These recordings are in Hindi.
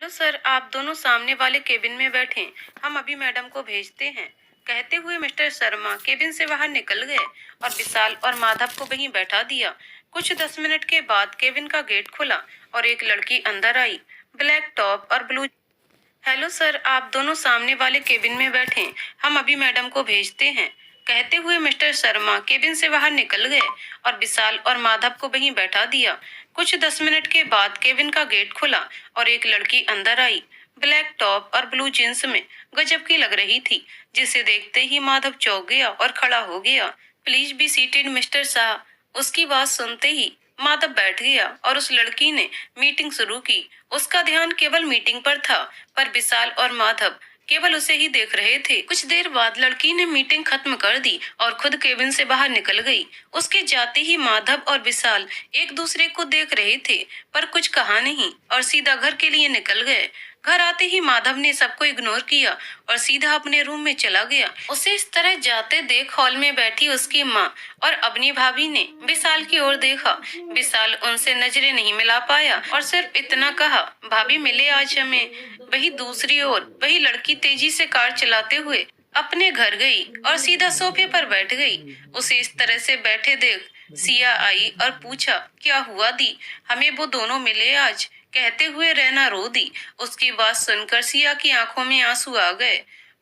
हेलो सर, आप दोनों सामने वाले केबिन में बैठें। हम अभी मैडम को भेजते हैं। कहते हुए मिस्टर शर्मा केबिन से बाहर निकल गए और विशाल और माधव को वहीं बैठा दिया। कुछ 10 मिनट के बाद केबिन का गेट खुला और एक लड़की अंदर आई, ब्लैक टॉप और ब्लू। हेलो सर, आप दोनों सामने वाले केबिन में बैठें। हम अभी मैडम को भेजते हैं। कहते हुए मिस्टर शर्मा केबिन से बाहर निकल गए और विशाल और माधव को वहीं बैठा दिया। कुछ 10 मिनट के बाद केबिन का गेट खुला और एक लड़की अंदर आई, ब्लैक टॉप और ब्लू जींस में। गजब की लग रही थी, जिसे देखते ही माधव चौंक गया और खड़ा हो गया। Please be seated mister Shah. उसकी बात सुनते ही माधव बैठ गया और उस लड़की ने मीटिंग शुरू की। उसका ध्यान केवल मीटिंग पर था, पर विशाल और माधव केवल उसे ही देख रहे थे। कुछ देर बाद लड़की ने मीटिंग खत्म कर दी और खुद केबिन से बाहर निकल गई। उसके जाते ही माधव और विशाल एक दूसरे को देख रहे थे, पर कुछ कहा नहीं और सीधा घर के लिए निकल गए। घर आते ही माधव ने सबको इग्नोर किया और सीधा अपने रूम में चला गया। उसे इस तरह जाते देख हॉल में बैठी उसकी माँ और अपनी भाभी ने विशाल की ओर देखा। विशाल उनसे नजरें नहीं मिला पाया और सिर्फ इतना कहा, भाभी मिले आज हमें। वही दूसरी ओर वही लड़की तेजी से कार चलाते हुए अपने घर गई और सीधा सोफे पर बैठ गई। उसे इस तरह से बैठे देख सिया आई और पूछा, क्या हुआ दी, हमें वो दोनों मिले आज। कहते हुए रैना रो दी। उसकी बात सुनकर सिया की आंखों में आंसू आ गए,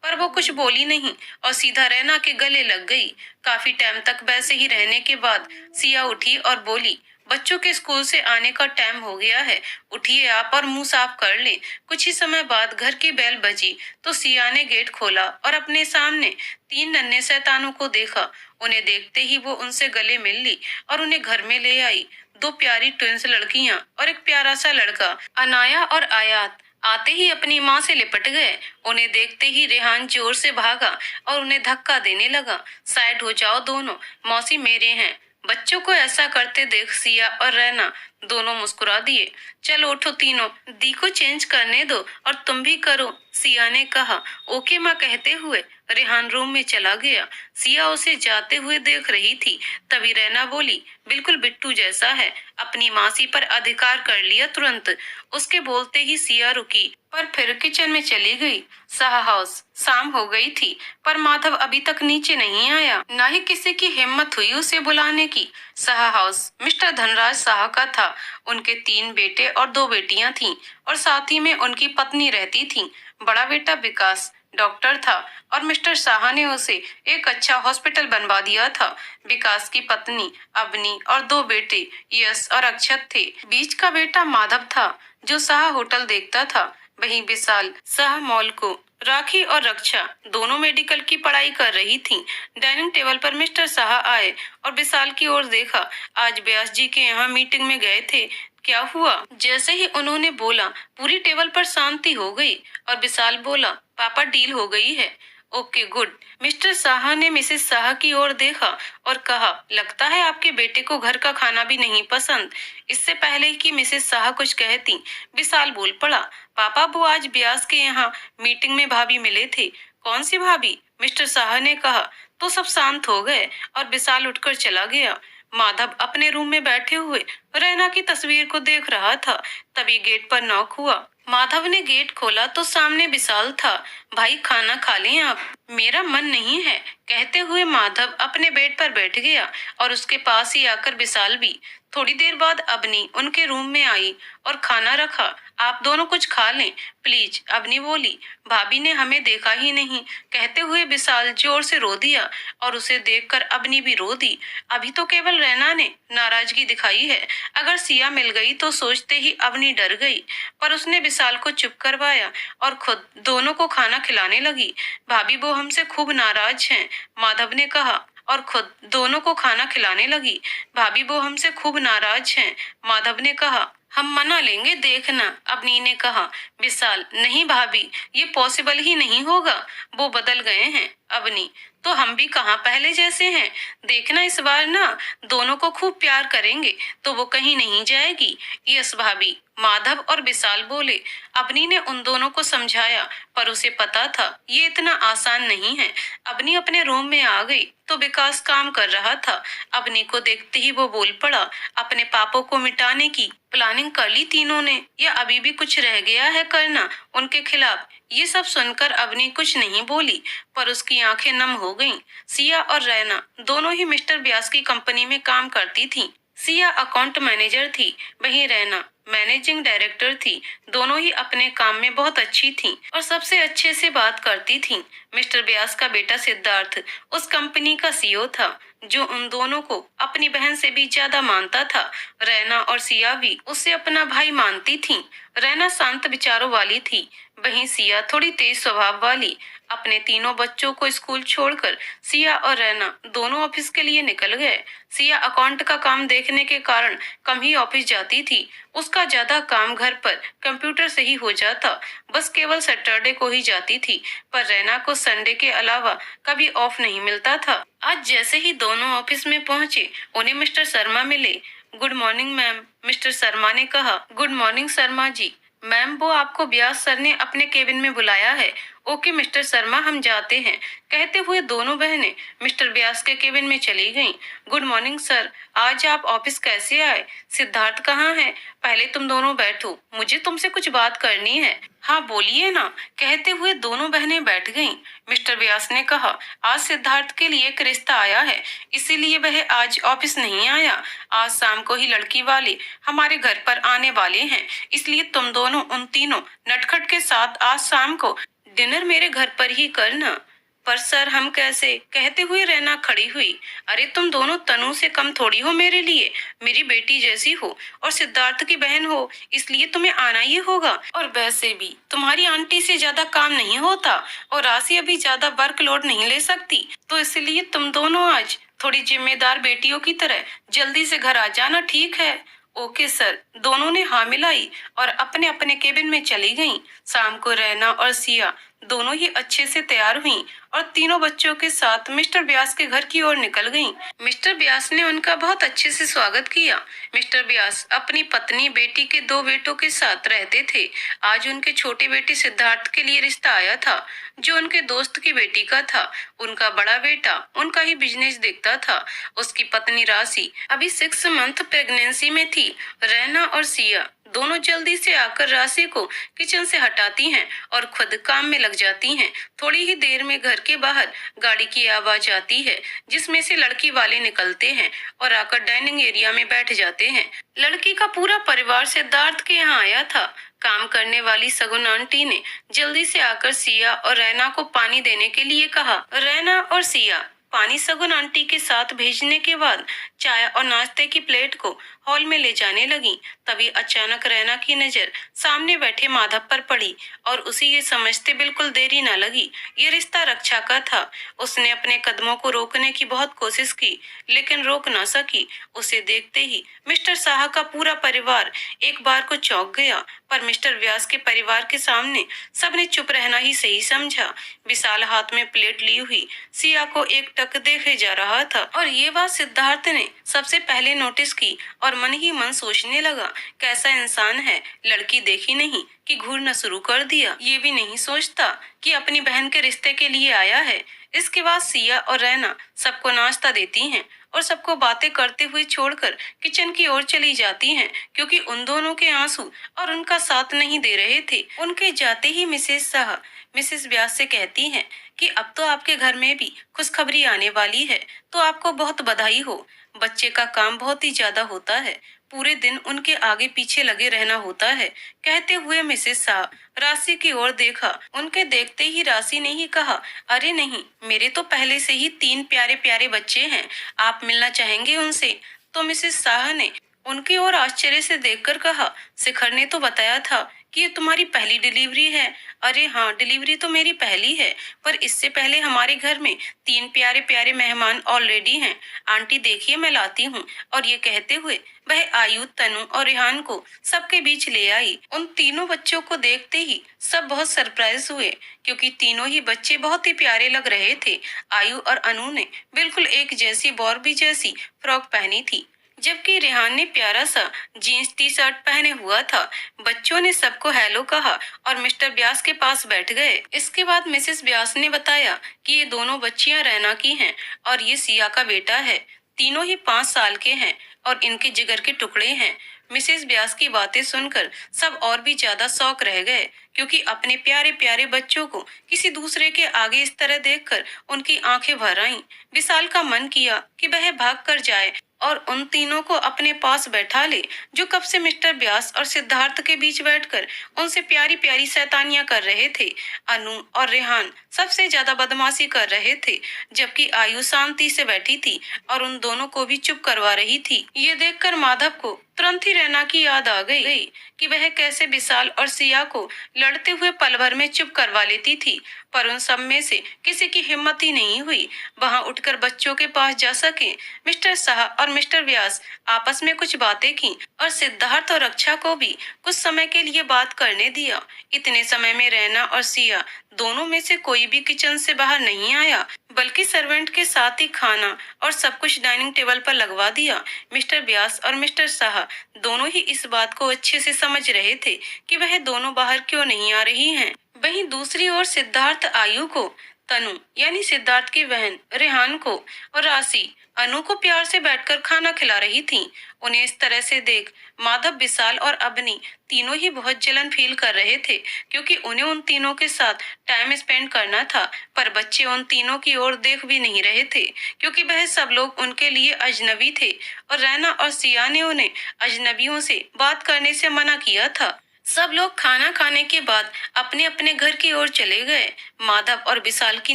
पर वो कुछ बोली नहीं और सीधा रैना के गले लग गई। काफी टाइम तक वैसे ही रहने के बाद सिया उठी और बोली, बच्चों के स्कूल से आने का टाइम हो गया है, उठिए आप और मुंह साफ कर ले। कुछ ही समय बाद घर की बेल बजी तो सिया ने गेट खोला और अपने सामने 3 नन्हे शैतानों को देखा। उन्हें देखते ही वो उनसे गले मिल ली और उन्हें घर में ले आई। 2 प्यारी ट्विंस लड़कियां और एक प्यारा सा लड़का, अनाया और आयात। आते ही अपनी माँ से लिपट गए। उन्हें देखते ही रेहान जोर से भागा और उन्हें धक्का देने लगा। साइड हो जाओ दोनों, मौसी मेरे हैं। बच्चों को ऐसा करते देख सिया और रैना दोनों मुस्कुरा दिए। चलो उठो तीनों, दी को चेंज करने दो और तुम भी करो, सिया ने कहा। ओके माँ कहते हुए रेहान रूम में चला गया। सिया उसे जाते हुए देख रही थी। तभी रैना बोली, बिल्कुल बिट्टू जैसा है, अपनी मासी पर अधिकार कर लिया तुरंत। उसके बोलते ही सिया रुकी, पर फिर किचन में चली गई। शाह हाउस शाम हो गई थी, पर माधव अभी तक नीचे नहीं आया। न ही किसी की हिम्मत हुई उसे बुलाने की। शाह हाउस मिस्टर धनराज शाह का था। उनके 3 बेटे और 2 बेटियां थीं और साथ ही में उनकी पत्नी रहती थी। बड़ा बेटा विकास डॉक्टर था और मिस्टर शाह ने उसे एक अच्छा हॉस्पिटल बनवा दिया था। विकास की पत्नी अवनी और 2 बेटे यश और अक्षत थे। बीच का बेटा माधव था, जो शाह होटल देखता था। वहीं विशाल शाह मॉल को राखी और रक्षा दोनों मेडिकल की पढ़ाई कर रही थीं। डाइनिंग टेबल पर मिस्टर शाह आए और विशाल की ओर देखा। आज व्यास जी के यहाँ मीटिंग में गए थे, क्या हुआ? जैसे ही उन्होंने बोला, पूरी टेबल पर शांति हो गई और विशाल बोला, पापा डील हो गई है। Okay good. मिस्टर शाह ने मिसेस शाह की ओर देखा और कहा, लगता है आपके बेटे को घर का खाना भी नहीं पसंद। इससे पहले कि मिसेस शाह कुछ कहती, विशाल बोल पड़ा, पापा वो आज ब्यास के यहाँ मीटिंग में भाभी मिले थे। कौन सी भाभी? मिस्टर शाह ने कहा। तो सब शांत हो गए और विशाल उठकर चला गया। माधव अपने रूम में बैठे हुए रैना की तस्वीर को देख रहा था। तभी गेट पर नॉक हुआ। माधव ने गेट खोला तो सामने विशाल था। भाई खाना खा लें आप, मेरा मन नहीं है, कहते हुए माधव अपने बेड पर बैठ गया और उसके पास ही आकर विशाल भी। थोड़ी देर बाद अवनी उनके रूम में आई और खाना रखा। आप दोनों कुछ खा लें प्लीज, अवनी बोली। भाभी ने हमें देखा ही नहीं, कहते हुए विशाल जोर से रो दिया और उसे देखकर अवनी भी रो दी। अभी तो केवल रैना ने नाराजगी दिखाई है। अगर सिया मिल गई तो सोचते ही अवनी डर गई, पर उसने विशाल को चुप करवाया और खुद दोनों को खाना खिलाने लगी। भाभी वो हमसे खूब नाराज हैं, माधव ने कहा और खुद दोनों को खाना खिलाने लगी। भाभी वो हमसे खूब नाराज हैं, माधव ने कहा। हम मना लेंगे देखना, अवनी ने कहा। विशाल, नहीं भाभी, ये पॉसिबल ही नहीं होगा, वो बदल गए हैं। अवनी, तो हम भी कहाँ पहले जैसे हैं, देखना इस बार ना दोनों को खूब प्यार करेंगे तो वो कहीं नहीं जाएगी। यस भाभी, माधव और विशाल बोले। अवनी ने उन दोनों को समझाया, पर उसे पता था ये इतना आसान नहीं है। अवनी अपने रूम में आ गई तो विकास काम कर रहा था। अवनी को देखते ही वो बोल पड़ा, अपने पापों को मिटाने की प्लानिंग कर ली तीनों ने, या अभी भी कुछ रह गया है करना उनके खिलाफ? ये सब सुनकर अवनी कुछ नहीं बोली, पर उसकी आंखें नम हो गईं। सिया और रैना दोनों ही मिस्टर व्यास की कंपनी में काम करती थीं। सिया अकाउंट मैनेजर थी, वहीं रैना मैनेजिंग डायरेक्टर थी। दोनों ही अपने काम में बहुत अच्छी थीं और सबसे अच्छे से बात करती थीं। मिस्टर व्यास का बेटा सिद्धार्थ उस कंपनी का सीईओ था, जो उन दोनों को अपनी बहन से भी ज्यादा मानता था। रैना और सिया भी उसे अपना भाई मानती थीं। रैना शांत विचारों वाली थी, वहीं सिया थोड़ी तेज स्वभाव वाली। अपने तीनों बच्चों को स्कूल छोड़कर सिया और रैना दोनों ऑफिस के लिए निकल गए। सिया अकाउंट का काम देखने के कारण कम ही ऑफिस जाती थी। उसका ज्यादा काम घर पर कंप्यूटर से ही हो जाता, बस केवल सैटरडे को ही जाती थी। पर रैना को संडे के अलावा कभी ऑफ नहीं मिलता था। आज जैसे ही दोनों ऑफिस में पहुंचे, उन्हें मिस्टर शर्मा मिले। Good morning ma'am, mister Sharma ने कहा। Good morning Sharma ji. Ma'am, वो आपको व्यास सर ने अपने केबिन में बुलाया है। ओके मिस्टर शर्मा, हम जाते हैं। कहते हुए दोनों बहनें मिस्टर व्यास के केबिन में चली गईं। गुड मॉर्निंग सर, आज आप ऑफिस कैसे आए? सिद्धार्थ कहाँ है? पहले तुम दोनों बैठो, मुझे तुमसे कुछ बात करनी है। हाँ बोलिए ना। कहते हुए दोनों बहनें बैठ गईं। मिस्टर व्यास ने कहा, आज सिद्धार्थ के लिए एक रिश्ता आया है, इसीलिए वह आज ऑफिस नहीं आया। आज शाम को ही लड़की वाले हमारे घर पर आने वाले हैं, इसलिए तुम दोनों उन तीनों नटखट के साथ आज शाम को डिनर मेरे घर पर ही करना। पर सर, हम कैसे? कहते हुए रैना खड़ी हुई। अरे तुम दोनों तनु से कम थोड़ी हो मेरे लिए, मेरी बेटी जैसी हो और सिद्धार्थ की बहन हो, इसलिए तुम्हें आना ही होगा। और वैसे भी तुम्हारी आंटी से ज्यादा काम नहीं होता और राशि अभी ज्यादा वर्कलोड नहीं ले सकती, तो इसलिए तुम दोनों आज थोड़ी जिम्मेदार बेटियों की तरह जल्दी से घर आ जाना, ठीक है? Okay sir. दोनों ने हाँ मिलाई और अपने अपने केबिन में चली गईं। शाम को रैना और सिया दोनों ही अच्छे से तैयार हुईं और तीनों बच्चों के साथ मिस्टर व्यास के घर की ओर निकल गईं। मिस्टर व्यास ने उनका बहुत अच्छे से स्वागत किया। मिस्टर व्यास अपनी पत्नी, बेटी के दो बेटों के साथ रहते थे। आज उनके छोटे बेटे सिद्धार्थ के लिए रिश्ता आया था, जो उनके दोस्त की बेटी का था। उनका बड़ा बेटा उनका ही बिजनेस देखता था। उसकी पत्नी राशि अभी 6 मंथ प्रेगनेंसी में थी। रैना और सिया दोनों जल्दी से आकर राशि को किचन से हटाती हैं और खुद काम में लग जाती हैं। थोड़ी ही देर में घर के बाहर गाड़ी की आवाज आती है, जिसमें से लड़की वाले निकलते हैं और आकर डाइनिंग एरिया में बैठ जाते हैं। लड़की का पूरा परिवार सिद्धार्थ के यहाँ आया था। काम करने वाली सगुन आंटी ने जल्दी से आकर सिया और रैना को पानी देने के लिए कहा। रैना और सिया पानी सगुन आंटी के साथ भेजने के बाद चाय और नाश्ते की प्लेट को हॉल में ले जाने लगी। तभी अचानक रैना की नजर सामने बैठे माधव पर पड़ी और उसे ये समझते बिल्कुल देरी न लगी, ये रिश्ता रक्षा का था। उसने अपने कदमों को रोकने की बहुत कोशिश की, लेकिन रोक न सकी। उसे देखते ही मिस्टर शाह का पूरा परिवार एक बार को चौंक गया, पर मिस्टर व्यास के परिवार के सामने सबने चुप रहना ही सही समझा। विशाल हाथ में प्लेट ली हुई सिया को एक टक देखे जा रहा था और ये बात सिद्धार्थ ने सबसे पहले नोटिस की और मन ही मन सोचने लगा, कैसा इंसान है, लड़की देखी नहीं कि घूरना शुरू कर दिया। ये भी नहीं सोचता कि अपनी बहन के रिश्ते के लिए आया है। इसके बाद सिया और रैना सबको नाश्ता देती हैं और सबको बातें करते हुए छोड़कर किचन की ओर चली जाती हैं, क्योंकि उन दोनों के आंसू और उनका साथ नहीं दे रहे थे। उनके जाते ही मिसेस शाह मिसेस व्यास से कहती हैं कि अब तो आपके घर में भी खुशखबरी आने वाली है, तो आपको बहुत बधाई हो। बच्चे का काम बहुत ही ज्यादा होता है, पूरे दिन उनके आगे पीछे लगे रहना होता है। कहते हुए मिसेस शाह राशि की ओर देखा। उनके देखते ही राशि ने ही कहा, अरे नहीं, मेरे तो पहले से ही 3 प्यारे प्यारे बच्चे हैं, आप मिलना चाहेंगे उनसे? तो मिसेस शाह ने उनकी ओर आश्चर्य से देखकर कहा, शिखर ने तो बताया था कि ये तुम्हारी पहली डिलीवरी है। अरे हाँ, डिलीवरी तो मेरी पहली है, पर इससे पहले हमारे घर में 3 प्यारे प्यारे मेहमान ऑलरेडी हैं। आंटी देखिए, मैं लाती हूँ। और ये कहते हुए वह आयु, तनु और रेहान को सबके बीच ले आई। उन तीनों बच्चों को देखते ही सब बहुत सरप्राइज हुए, क्योंकि तीनों ही बच्चे बहुत ही प्यारे लग रहे थे। आयु और अनु ने बिल्कुल एक जैसी बॉर्बी जैसी फ्रॉक पहनी थी, जबकि रेहान ने प्यारा सा जीन्स टी शर्ट पहने हुआ था। बच्चों ने सबको हेलो कहा और मिस्टर व्यास के पास बैठ गए। इसके बाद मिसेस व्यास ने बताया कि ये दोनों बच्चियां रैना की हैं और ये सिया का बेटा है। तीनों ही 5 साल के हैं और इनके जिगर के टुकड़े हैं। मिसेस व्यास की बातें सुनकर सब और भी ज्यादा शौक रह गए, क्योंकि अपने प्यारे प्यारे बच्चों को किसी दूसरे के आगे इस तरह देखकर उनकी आंखें भर आईं। विशाल का मन किया कि वह भाग कर जाए और उन तीनों को अपने पास बैठा ले, जो कब से मिस्टर व्यास और सिद्धार्थ के बीच बैठकर उनसे प्यारी प्यारी शैतानियां कर रहे थे। अनु और रेहान सबसे ज्यादा बदमाशी कर रहे थे, जबकि आयु शांति से बैठी थी और उन दोनों को भी चुप करवा रही थी। ये देखकर माधव को तुरंत ही रैना की याद आ गई कि वह कैसे विशाल और सिया को लड़ते हुए पल भर में चुप करवा लेती थी, पर उन सब में से किसी की हिम्मत ही नहीं हुई वहां उठकर बच्चों के पास जा सके। मिस्टर शाह और मिस्टर व्यास आपस में कुछ बातें की और सिद्धार्थ और रक्षा को भी कुछ समय के लिए बात करने दिया। इतने समय में रैना और सिया दोनों में से कोई भी किचन से बाहर नहीं आया, बल्कि सर्वेंट के साथ ही खाना और सब कुछ डाइनिंग टेबल पर लगवा दिया। मिस्टर व्यास और मिस्टर शाह दोनों ही इस बात को अच्छे से समझ रहे थे कि वह दोनों बाहर क्यों नहीं आ रही हैं। वहीं दूसरी ओर सिद्धार्थ आयु को, तनु यानी सिद्धार्थ की बहन रेहान को और राशि अनु को प्यार से बैठकर खाना खिला रही थी। उन्हें इस तरह से देख माधव, विशाल और अबनी तीनों ही बहुत जलन फील कर रहे थे, क्योंकि उन्हें उन तीनों के साथ टाइम स्पेंड करना था। पर बच्चे उन तीनों की ओर देख भी नहीं रहे थे, क्योंकि वह सब लोग उनके लिए अजनबी थे और रैना और सिया ने उन्हें अजनबियों से बात करने से मना किया था। सब लोग खाना खाने के बाद अपने अपने घर की ओर चले गए। माधव और विशाल की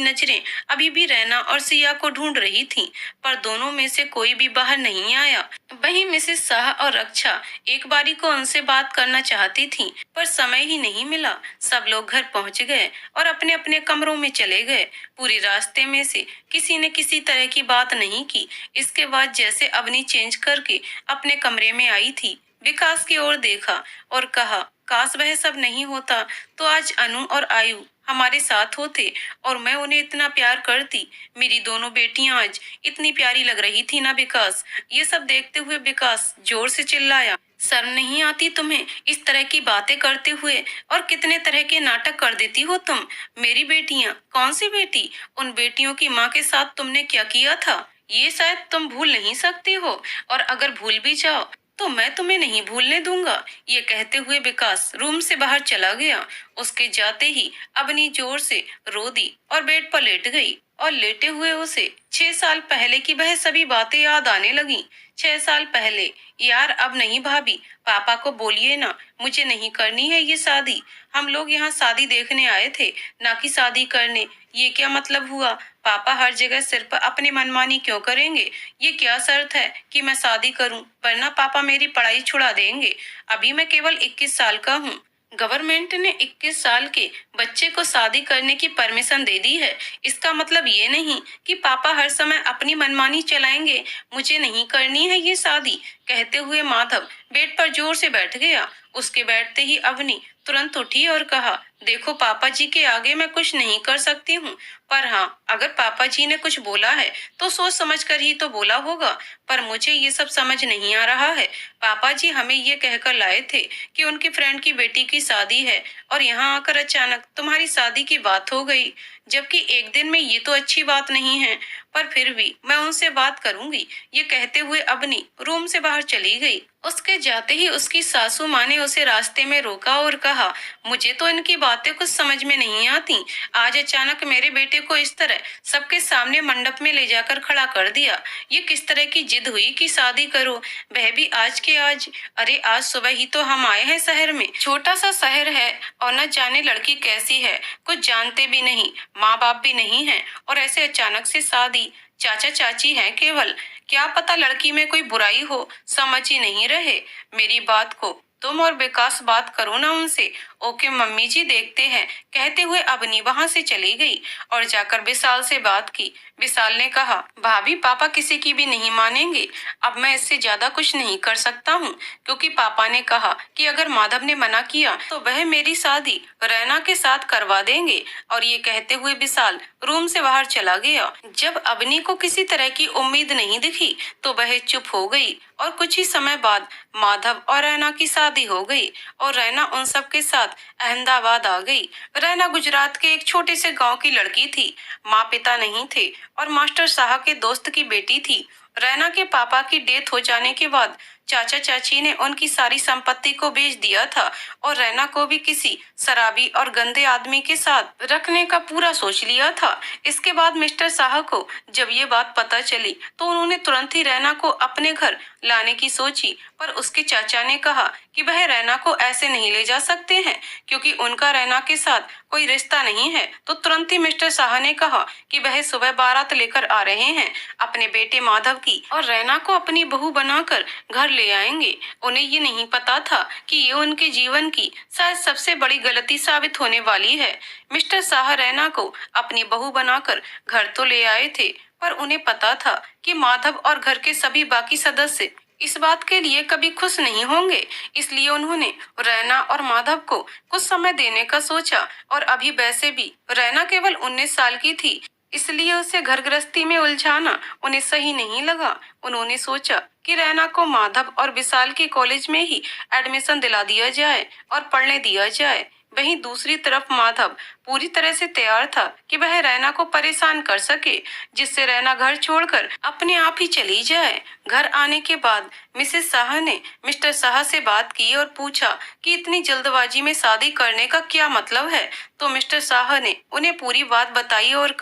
नजरें अभी भी रैना और सिया को ढूंढ रही थीं, पर दोनों में से कोई भी बाहर नहीं आया। वहीं मिसेस शाह और रक्षा एक बारी को उनसे बात करना चाहती थीं, पर समय ही नहीं मिला। सब लोग घर पहुंच गए और अपने अपने कमरों में चले गए। पूरी रास्ते में से किसी ने किसी तरह की बात नहीं की। इसके बाद जैसे अवनी चेंज करके अपने कमरे में आई थी, विकास की ओर देखा और कहा, काश वह सब नहीं होता तो आज अनु और आयु हमारे साथ होते और मैं उन्हें इतना प्यार करती। मेरी दोनों बेटियां आज इतनी प्यारी लग रही थी ना विकास। ये सब देखते हुए विकास जोर से चिल्लाया, शर्म नहीं आती तुम्हें इस तरह की बातें करते हुए? और कितने तरह के नाटक कर देती हो तुम। मेरी बेटियां? कौन सी बेटी? उन बेटियों की माँ के साथ तुमने क्या किया था, ये शायद तुम भूल नहीं सकती हो, और अगर भूल भी जाओ तो मैं तुम्हें नहीं भूलने दूंगा। ये कहते हुए विकास रूम से बाहर चला गया। उसके जाते ही अबनी जोर से रो दी और बेड पर लेट गई, और लेटे हुए उसे 6 साल पहले की वह सभी बातें याद आने लगी। 6 साल पहले, यार अब नहीं भाभी, पापा को बोलिए ना, मुझे नहीं करनी है ये शादी। हम लोग यहाँ शादी देखने आए थे, ना कि शादी करने। ये क्या मतलब हुआ? पापा हर जगह सिर्फ अपनी मनमानी क्यों करेंगे? ये क्या शर्त है कि मैं शादी करूं, वरना पापा मेरी पढ़ाई छुड़ा देंगे। अभी मैं केवल 21 साल का हूँ। गवर्नमेंट ने 21 साल के बच्चे को शादी करने की परमिशन दे दी है। इसका मतलब ये नहीं कि पापा हर समय अपनी मनमानी चलाएंगे। मुझे नहीं करनी है ये शादी। कहते हुए माधव बेड पर जोर से बैठ गया। उसके बैठते ही अवनी तुरंत उठी और कहा, देखो पापा जी के आगे मैं कुछ नहीं कर सकती हूँ, पर हाँ, अगर पापा जी ने कुछ बोला है तो सोच समझ कर ही तो बोला होगा। पर मुझे ये सब समझ नहीं आ रहा है। पापा जी हमें ये कहकर लाए थे कि उनकी फ्रेंड की बेटी की शादी है, और यहाँ आकर अचानक तुम्हारी शादी की बात हो गई, जबकि एक दिन में ये तो अच्छी बात नहीं है। पर फिर भी मैं उनसे बात करूंगी। ये कहते हुए अबनी रूम से बाहर चली गई। उसके जाते ही उसकी सासू माँ ने उसे रास्ते में रोका और कहा, मुझे तो इनकी बातें कुछ समझ में नहीं आती। आज अचानक मेरे बेटे को इस तरह सबके सामने मंडप में ले जाकर खड़ा कर दिया। ये किस तरह की जिद हुई कि शादी करो, वह भी आज के आज? अरे आज सुबह ही तो हम आए हैं शहर में। छोटा सा शहर है और न जाने लड़की कैसी है, कुछ जानते भी नहीं, माँ बाप भी नहीं है, और ऐसे अचानक से शादी। चाचा चाची हैं केवल, क्या पता लड़की में कोई बुराई हो, समझ ही नहीं रहे। मेरी बात को तुम और विकास बात करो ना उनसे। ओके मम्मी जी, देखते हैं। कहते हुए अबनी वहां से चली गई और जाकर विशाल से बात की। विशाल ने कहा, भाभी पापा किसी की भी नहीं मानेंगे। अब मैं इससे ज्यादा कुछ नहीं कर सकता हूँ, क्योंकि पापा ने कहा कि अगर माधव ने मना किया तो वह मेरी शादी रैना के साथ करवा देंगे। और ये कहते हुए विशाल रूम से बाहर चला गया। जब अबनी को किसी तरह की उम्मीद नहीं दिखी तो वह चुप हो गई, और कुछ ही समय बाद माधव और रैना की शादी हो गई और रैना उन सब के साथ अहमदाबाद आ गई। रैना गुजरात के एक छोटे से गांव की लड़की थी। माँ पिता नहीं थे और मास्टर साहब के दोस्त की बेटी थी। रैना के पापा की डेथ हो जाने के बाद चाचा चाची ने उनकी सारी संपत्ति को बेच दिया था और रैना को भी किसी शराबी और गंदे आदमी के साथ रखने का पूरा सोच लिया था। इसके बाद मिस्टर शाह को जब ये बात पता चली तो उन्होंने तुरंत ही रैना को अपने घर लाने की सोची, पर उसके चाचा ने कहा कि वह रैना को ऐसे नहीं ले जा सकते हैं क्योंकि उनका रैना के साथ कोई रिश्ता नहीं है। तो तुरंत ही मिस्टर शाह ने कहा कि वह सुबह बारात लेकर आ रहे हैं अपने बेटे माधव की और रैना को अपनी बहू बनाकर घर ले आएंगे। उन्हें ये नहीं पता था कि ये उनके जीवन की शायद सबसे बड़ी गलती साबित होने वाली है। मिस्टर शाह रैना को अपनी बहू बनाकर घर तो ले आए थे, पर उन्हें पता था कि माधव और घर के सभी बाकी सदस्य इस बात के लिए कभी खुश नहीं होंगे। इसलिए उन्होंने रैना और माधव को कुछ समय देने का सोचा और अभी वैसे भी रैना केवल 19 साल की थी, इसलिए उसे घर गृहस्थी में उलझाना उन्हें सही नहीं लगा। उन्होंने सोचा कि रैना को माधव और विशाल के कॉलेज में ही एडमिशन दिला दिया जाए और पढ़ने दिया जाए। वहीं दूसरी तरफ माधव पूरी तरह से तैयार था कि वह रैना को परेशान कर सके, जिससे रैना घर छोड़कर अपने आप ही चली जाए। घर आने के बाद मिसेस शाह ने मिस्टर शाह से बात की और पूछा कि इतनी जल्दबाजी में शादी करने का क्या मतलब है। तो मिस्टर शाह ने उन्हें पूरी बात बताई और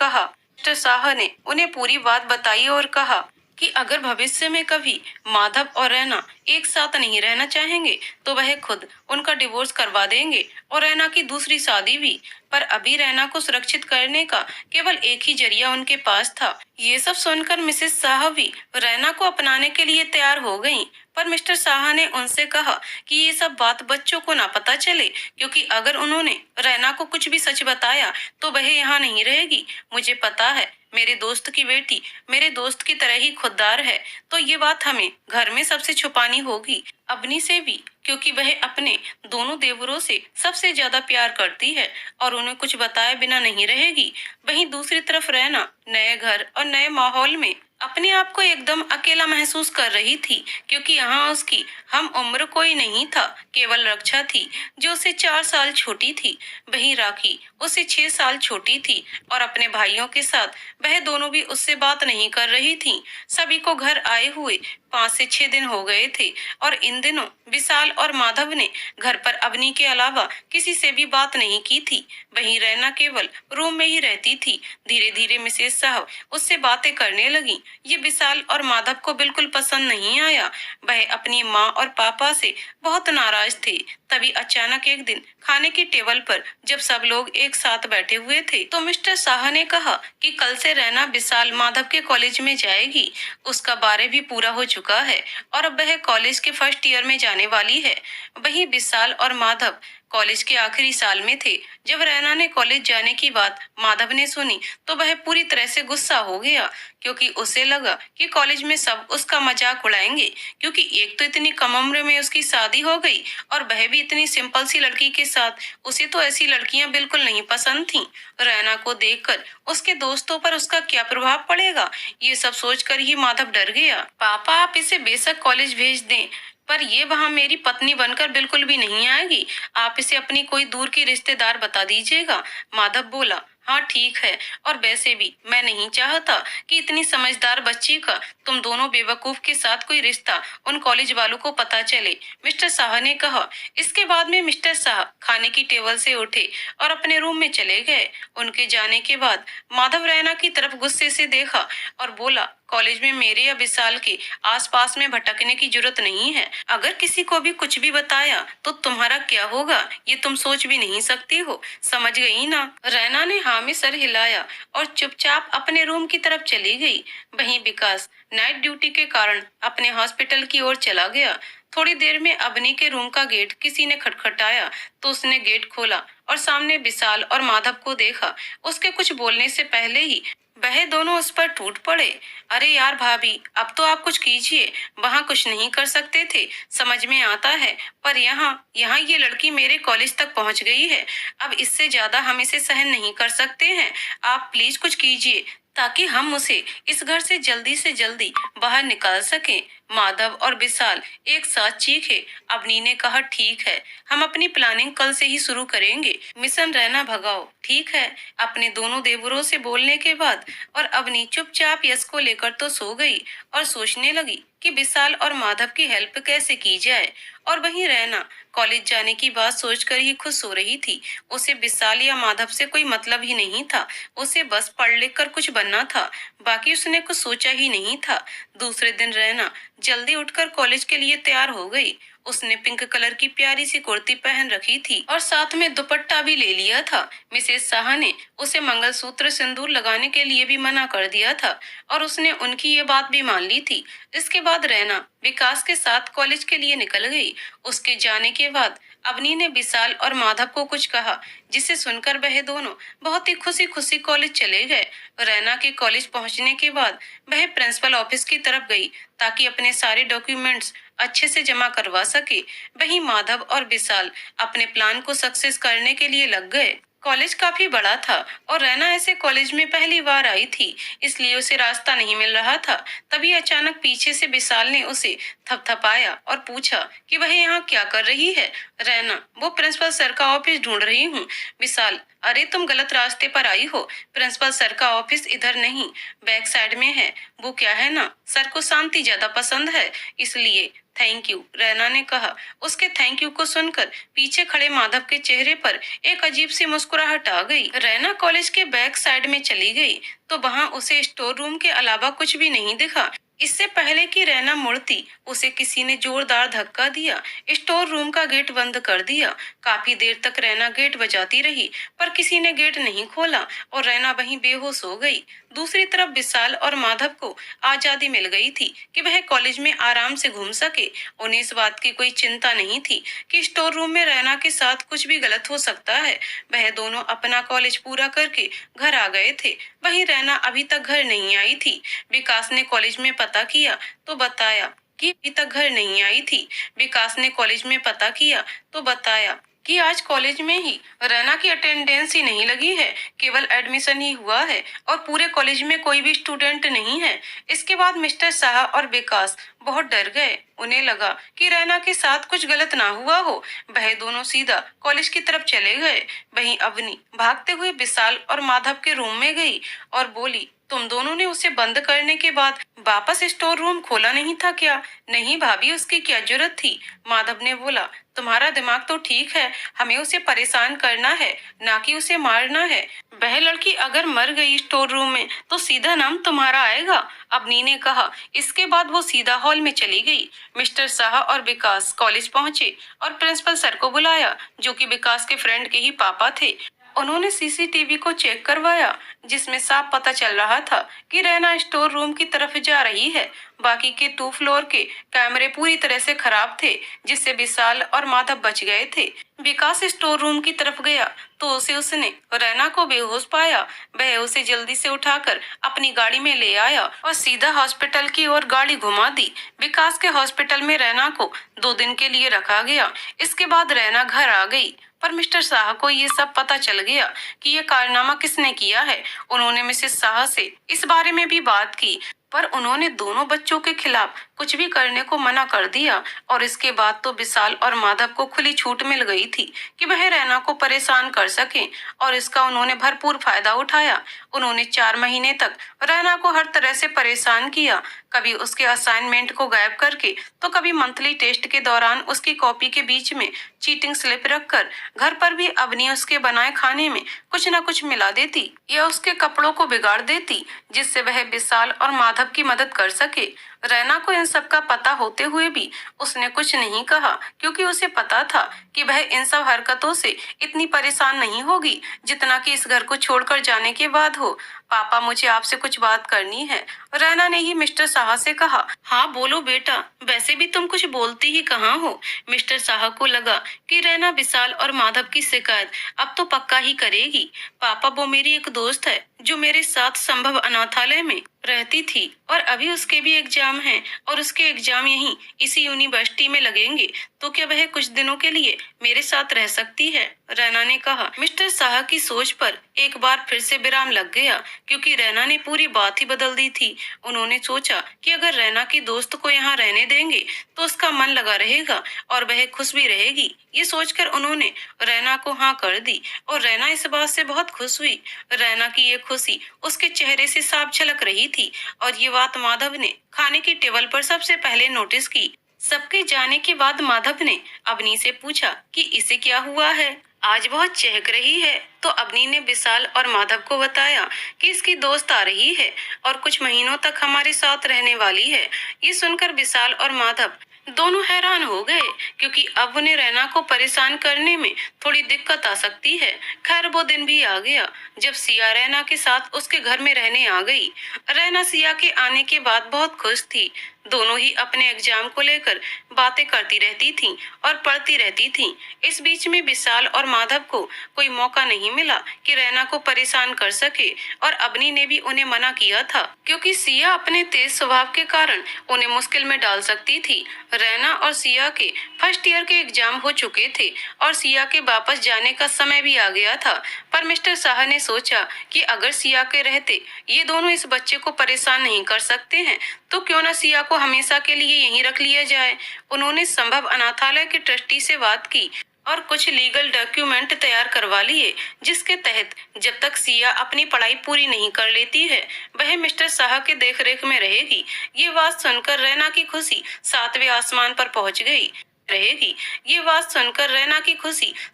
कहा कि अगर भविष्य में कभी माधव और रैना एक साथ नहीं रहना चाहेंगे तो वह खुद उनका डिवोर्स करवा देंगे और रैना की दूसरी शादी भी। पर अभी रैना को सुरक्षित करने का केवल एक ही जरिया उनके पास था। ये सब सुनकर मिसेस शाह भी रैना को अपनाने के लिए तैयार हो गईं, पर मिस्टर शाह ने उनसे कहा कि ये सब बात बच्चों को ना पता चले, क्योंकि अगर उन्होंने रैना को कुछ भी सच बताया तो वह यहाँ नहीं रहेगी। मुझे पता है मेरे दोस्त की बेटी मेरे दोस्त की तरह ही खुददार है, तो ये बात हमें घर में सबसे छुपानी होगी, अबनी से भी, क्योंकि वह अपने दोनों देवरों से सबसे ज्यादा प्यार करती है और उन्हें कुछ बताए बिना नहीं रहेगी। वहीं दूसरी तरफ रैना नए घर और नए माहौल में अपने आप को एकदम अकेला महसूस कर रही थी, क्योंकि यहाँ उसकी हम उम्र कोई नहीं था, केवल रक्षा थी जो उससे 4 साल छोटी थी। वहीं राखी उससे 6 साल छोटी थी और अपने भाइयों के साथ वह दोनों भी उससे बात नहीं कर रही थी। सभी को घर आए हुए 5 से 6 दिन हो गए थे और इन दिनों विशाल और माधव ने घर पर अवनी के अलावा किसी से भी बात नहीं की थी। वहीं रैना केवल रूम में ही रहती थी। धीरे धीरे मिसेस साहब उससे बातें करने लगी। ये विशाल और माधव को बिल्कुल पसंद नहीं आया। वह अपनी माँ और पापा से बहुत नाराज थे। तभी अचानक एक दिन खाने की टेबल पर जब सब लोग एक साथ बैठे हुए थे तो मिस्टर शाह ने कहा कि कल से रैना विशाल माधव के कॉलेज में जाएगी। उसका 12 भी पूरा हो चुका है और अब वह कॉलेज के फर्स्ट ईयर में जाने वाली है। वहीं विशाल और माधव कॉलेज के आखिरी साल में थे। जब रैना ने कॉलेज जाने की बात माधव ने सुनी तो वह पूरी तरह से गुस्सा हो गया, क्योंकि उसे लगा कि कॉलेज में सब उसका मजाक उड़ाएंगे, क्योंकि एक तो इतनी कम उम्र में उसकी शादी हो गई और वह भी इतनी सिंपल सी लड़की के साथ। उसे तो ऐसी लड़कियां बिल्कुल नहीं पसंद थीं। रैना को देखकर उसके दोस्तों पर उसका क्या प्रभाव पड़ेगा, ये सब सोचकर ही माधव डर गया। पापा आप इसे बेशक कॉलेज भेज दें, पर ये वहाँ मेरी पत्नी बनकर बिल्कुल भी नहीं आएगी। आप इसे अपनी कोई दूर की रिश्तेदार बता दीजिएगा। माधव बोला, हाँ ठीक है, और वैसे भी मैं नहीं चाहता कि इतनी समझदार बच्ची का तुम दोनों बेवकूफ के साथ कोई रिश्ता उन कॉलेज वालों को पता चले, मिस्टर शाह ने कहा। इसके बाद में मिस्टर शाह खाने की टेबल से उठे और अपने रूम में चले गए। उनके जाने के बाद माधव रैना की तरफ गुस्से से देखा और बोला, कॉलेज में मेरे या विशाल के आसपास में भटकने की जरूरत नहीं है। अगर किसी को भी कुछ भी बताया तो तुम्हारा क्या होगा ये तुम सोच भी नहीं सकती हो, समझ गई ना। रैना ने हाँ में सर हिलाया और चुपचाप अपने रूम की तरफ चली गई। वहीं विकास नाइट ड्यूटी के कारण अपने हॉस्पिटल की ओर चला गया। थोड़ी देर में अबनी के रूम का गेट किसी ने खटखटाया तो उसने गेट खोला और सामने विशाल और माधव को देखा। उसके कुछ बोलने से पहले ही वह दोनों उस पर टूट पड़े। अरे यार भाभी, अब तो आप कुछ कीजिए, वहाँ कुछ नहीं कर सकते थे, समझ में आता है, पर यहाँ यहाँ ये लड़की मेरे कॉलेज तक पहुँच गई है। अब इससे ज्यादा हम इसे सहन नहीं कर सकते हैं। आप प्लीज कुछ कीजिए ताकि हम उसे इस घर से जल्दी बाहर निकाल सकें। माधव और विशाल एक साथ चीखे। अवनी ने कहा, ठीक है, हम अपनी प्लानिंग कल से ही शुरू करेंगे। मिशन रैना भगाओ, ठीक है। अपने दोनों देवरों से बोलने के बाद और अवनी चुपचाप यश को लेकर तो सो गई और सोचने लगी कि विशाल और माधव की हेल्प कैसे की जाए। और वहीं रैना कॉलेज जाने की बात सोचकर ही खुश हो रही थी। उसे विशाल या माधव से कोई मतलब ही नहीं था। उसे बस पढ़ लिख कर कुछ बनना था, बाकी उसने कुछ सोचा ही नहीं था। दूसरे दिन रैना जल्दी उठकर कॉलेज के लिए तैयार हो गई। उसने पिंक कलर की प्यारी सी कुर्ती पहन रखी थी और साथ में दुपट्टा भी ले लिया था। मिसेस शाह ने उसे मंगलसूत्र सिंदूर लगाने के लिए भी मना कर दिया था और उसने उनकी ये बात भी मान ली थी। इसके बाद रैना विकास के साथ कॉलेज के लिए निकल गई। उसके जाने के बाद अवनी ने विशाल और माधव को कुछ कहा, जिसे सुनकर वह दोनों बहुत ही खुशी खुशी कॉलेज चले गए। रैना के कॉलेज पहुंचने के बाद वह प्रिंसिपल ऑफिस की तरफ गई ताकि अपने सारे डॉक्यूमेंट्स अच्छे से जमा करवा सके। वहीं माधव और विशाल अपने प्लान को सक्सेस करने के लिए लग गए। कॉलेज काफी बड़ा था और रैना ऐसे कॉलेज में पहली बार आई थी, इसलिए उसे रास्ता नहीं मिल रहा था। तभी अचानक पीछे से विशाल ने उसे थपथपाया और पूछा कि वह यहाँ क्या कर रही है। रैना, वो प्रिंसिपल सर का ऑफिस ढूंढ रही हूँ। विशाल, अरे तुम गलत रास्ते पर आई हो। प्रिंसिपल सर का ऑफिस इधर नहीं, बैक साइड में है। वो क्या है ना, सर को शांति ज्यादा पसंद है, इसलिए। थैंक यू, रैना ने कहा। उसके थैंक यू को सुनकर पीछे खड़े माधव के चेहरे पर एक अजीब सी मुस्कुराहट आ गई। रैना कॉलेज के बैक साइड में चली गई तो वहां उसे स्टोर रूम के अलावा कुछ भी नहीं दिखा। इससे पहले कि रैना मुड़ती, उसे किसी ने जोरदार धक्का दिया। स्टोर रूम का गेट बंद कर दिया। काफी देर तक रैना गेट बजाती रही पर किसी ने गेट नहीं खोला और रैना वहीं बेहोश हो गई। दूसरी तरफ विशाल और माधव को आजादी मिल गई थी कि वह कॉलेज में आराम से घूम सके। उन्हें इस बात की कोई चिंता नहीं थी कि स्टोर रूम में रैना के साथ कुछ भी गलत हो सकता है। वह दोनों अपना कॉलेज पूरा करके घर आ गए थे। वहीं रैना अभी तक घर नहीं आई थी। विकास ने कॉलेज में पता किया तो बताया कि अभी तक घर नहीं आई थी। विकास ने कॉलेज में पता किया तो बताया कि आज कॉलेज में ही रैना की अटेंडेंस ही नहीं लगी है, केवल एडमिशन ही हुआ है और पूरे कॉलेज में कोई भी स्टूडेंट नहीं है। इसके बाद मिस्टर शाह और विकास बहुत डर गए। उन्हें लगा कि रैना के साथ कुछ गलत ना हुआ हो। वह दोनों सीधा कॉलेज की तरफ चले गए। वहीं अवनी भागते हुए विशाल और माधव के रूम में गई और बोली, तुम दोनों ने उसे बंद करने के बाद वापस स्टोर रूम खोला नहीं था क्या? नहीं भाभी, उसकी क्या जरूरत थी? माधव ने बोला, तुम्हारा दिमाग तो ठीक है, हमें उसे परेशान करना है, ना कि उसे मारना है। वह लड़की अगर मर गई स्टोर रूम में तो सीधा नाम तुम्हारा आएगा, अवनी ने कहा। इसके बाद वो सीधा हॉल में चली गई। मिस्टर शाह और विकास कॉलेज पहुंचे और प्रिंसिपल सर को बुलाया, जो कि विकास के फ्रेंड के ही पापा थे। उन्होंने सीसीटीवी को चेक करवाया, जिसमें साफ पता चल रहा था कि रैना स्टोर रूम की तरफ जा रही है। बाकी के 2 फ्लोर के कैमरे पूरी तरह से खराब थे, जिससे विशाल और माधव बच गए थे। विकास स्टोर रूम की तरफ गया तो उसने रैना को बेहोश पाया। वह उसे जल्दी से उठाकर अपनी गाड़ी में ले आया और सीधा हॉस्पिटल की ओर गाड़ी घुमा दी। विकास के हॉस्पिटल में रैना को 2 दिन के लिए रखा गया। इसके बाद रैना घर आ गई, पर मिस्टर शाह को ये सब पता चल गया कि ये कारनामा किसने किया है। उन्होंने मिसेस शाह से इस बारे में भी बात की, पर उन्होंने दोनों बच्चों के खिलाफ कुछ भी करने को मना कर दिया। और इसके बाद तो विशाल और माधव को खुली छूट मिल गई थी कि वह रैना को परेशान कर सकें, और इसका उन्होंने भरपूर फायदा उठाया। उन्होंने 4 महीने तक रैना को हर तरह से परेशान किया, कभी उसके असाइनमेंट को गायब करके तो कभी मंथली टेस्ट के दौरान उसकी कॉपी के बीच में चीटिंग स्लिप रखकर। घर पर भी अवनी उसके बनाए खाने में कुछ न कुछ मिला देती या उसके कपड़ों को बिगाड़ देती, जिससे वह विशाल और माधव की मदद कर सके। रैना को इन सब का पता होते हुए भी उसने कुछ नहीं कहा, क्योंकि उसे पता था कि वह इन सब हरकतों से इतनी परेशान नहीं होगी जितना कि इस घर को छोड़कर जाने के बाद हो। पापा, मुझे आपसे कुछ बात करनी है, रैना ने ही मिस्टर शाह से कहा। हाँ बोलो बेटा, वैसे भी तुम कुछ बोलती ही कहाँ हो। मिस्टर शाह को लगा कि रैना विशाल और माधव की शिकायत अब तो पक्का ही करेगी। पापा, वो मेरी एक दोस्त है जो मेरे साथ संभव अनाथालय में रहती थी और अभी उसके भी एग्जाम हैं और उसके एग्जाम यहीं इसी यूनिवर्सिटी में लगेंगे, तो क्या वह कुछ दिनों के लिए मेरे साथ रह सकती है? रैना ने कहा। मिस्टर शाह की सोच पर एक बार फिर से विराम लग गया, क्योंकि रैना ने पूरी बात ही बदल दी थी। उन्होंने सोचा कि अगर रैना की दोस्त को यहाँ रहने देंगे तो उसका मन लगा रहेगा और वह खुश भी रहेगी। ये सोचकर उन्होंने रैना को हाँ कर दी और रैना इस बात से बहुत खुश हुई। रैना की ये खुशी उसके चेहरे से साफ झलक रही थी और ये बात माधव ने खाने की टेबल पर सबसे पहले नोटिस की। सबके जाने के बाद माधव ने अवनी से पूछा कि इसे क्या हुआ है, आज बहुत चहक रही है। तो अवनी ने विशाल और माधव को बताया कि इसकी दोस्त आ रही है और कुछ महीनों तक हमारे साथ रहने वाली है। ये सुनकर विशाल और माधव दोनों हैरान हो गए, क्योंकि अब उन्हें रैना को परेशान करने में थोड़ी दिक्कत आ सकती है। खैर वो दिन भी आ गया जब सिया रैना के साथ उसके घर में रहने आ गई। रैना सिया के आने के बाद बहुत खुश थी। दोनों ही अपने एग्जाम को लेकर बातें करती रहती थीं और पढ़ती रहती थीं। इस बीच में विशाल और माधव को कोई मौका नहीं मिला कि रैना को परेशान कर सके और अवनी ने भी उन्हें मना किया था, क्योंकि सिया अपने तेज स्वभाव के कारण उन्हें मुश्किल में डाल सकती थी। रैना और सिया के फर्स्ट ईयर के एग्जाम हो चुके थे और सिया के वापस जाने का समय भी आ गया था, पर मिस्टर शाह ने सोचा कि अगर सिया के रहते ये दोनों इस बच्चे को परेशान नहीं कर सकते हैं तो क्यों न सिया को हमेशा के लिए यहीं रख लिया जाए। उन्होंने संभव अनाथालय के ट्रस्टी से बात की और कुछ लीगल डॉक्यूमेंट तैयार करवा लिए, जिसके तहत जब तक सिया अपनी पढ़ाई पूरी नहीं कर लेती है वह मिस्टर शाह के देखरेख में रहेगी। ये बात सुनकर रैना की खुशी सातवें आसमान पर पहुंच गई।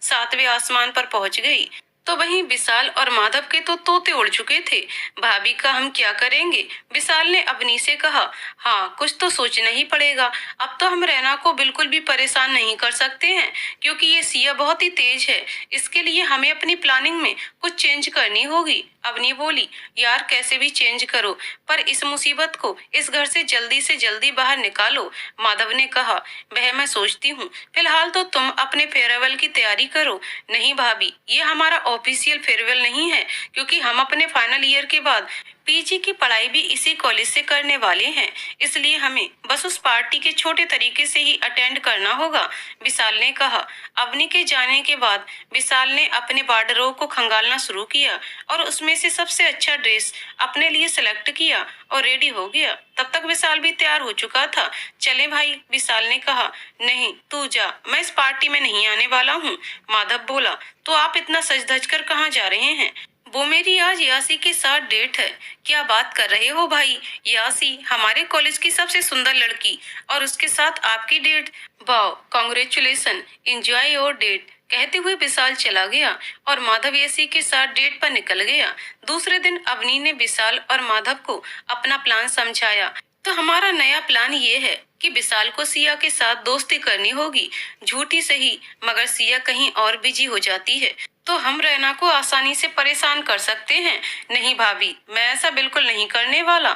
सातवें आसमान पर पहुंच गई। तो वहीं विशाल और माधव के तो तोते उड़ चुके थे। भाभी का हम क्या करेंगे? विशाल ने अवनी से कहा। हाँ, कुछ तो सोचना ही पड़ेगा। अब तो हम रैना को बिल्कुल भी परेशान नहीं कर सकते हैं, क्योंकि ये सिया बहुत ही तेज है। इसके लिए हमें अपनी प्लानिंग में कुछ चेंज करनी होगी। अवनी बोली, यार कैसे भी चेंज करो, पर इस मुसीबत को इस घर से जल्दी बाहर निकालो। माधव ने कहा, वह मैं सोचती हूँ, फिलहाल तो तुम अपने फेयरवेल की तैयारी करो। नहीं भाभी, ये हमारा ऑफिशियल फेयरवेल नहीं है, क्योंकि हम अपने फाइनल ईयर के बाद पीजी की पढ़ाई भी इसी कॉलेज से करने वाले हैं, इसलिए हमें बस उस पार्टी के छोटे तरीके से ही अटेंड करना होगा। विशाल ने कहा। अवनी के जाने के बाद विशाल ने अपने वार्डरोब को खंगालना शुरू किया और उसमें से सबसे अच्छा ड्रेस अपने लिए सिलेक्ट किया और रेडी हो गया। तब तक विशाल भी तैयार हो चुका था। चले भाई, विशाल ने कहा। नहीं, तू जा, मैं इस पार्टी में नहीं आने वाला हूँ। माधव बोला, तो आप इतना सज धज कर कहाँ जा रहे हैं? वो मेरी आज यासी के साथ डेट है। क्या बात कर रहे हो भाई? यासी हमारे कॉलेज की सबसे सुंदर लड़की और उसके साथ आपकी डेट? वाह, कॉन्ग्रेचुलेसन, एंजॉय योर डेट। कहते हुए विशाल चला गया और माधव यासी के साथ डेट पर निकल गया। दूसरे दिन अवनी ने विशाल और माधव को अपना प्लान समझाया। तो हमारा नया प्लान ये है कि विशाल को सिया के साथ दोस्ती करनी होगी। झूठी सही, मगर सिया कहीं और बिजी हो जाती है तो हम रैना को आसानी से परेशान कर सकते हैं। नहीं भाभी, मैं ऐसा बिल्कुल नहीं करने वाला।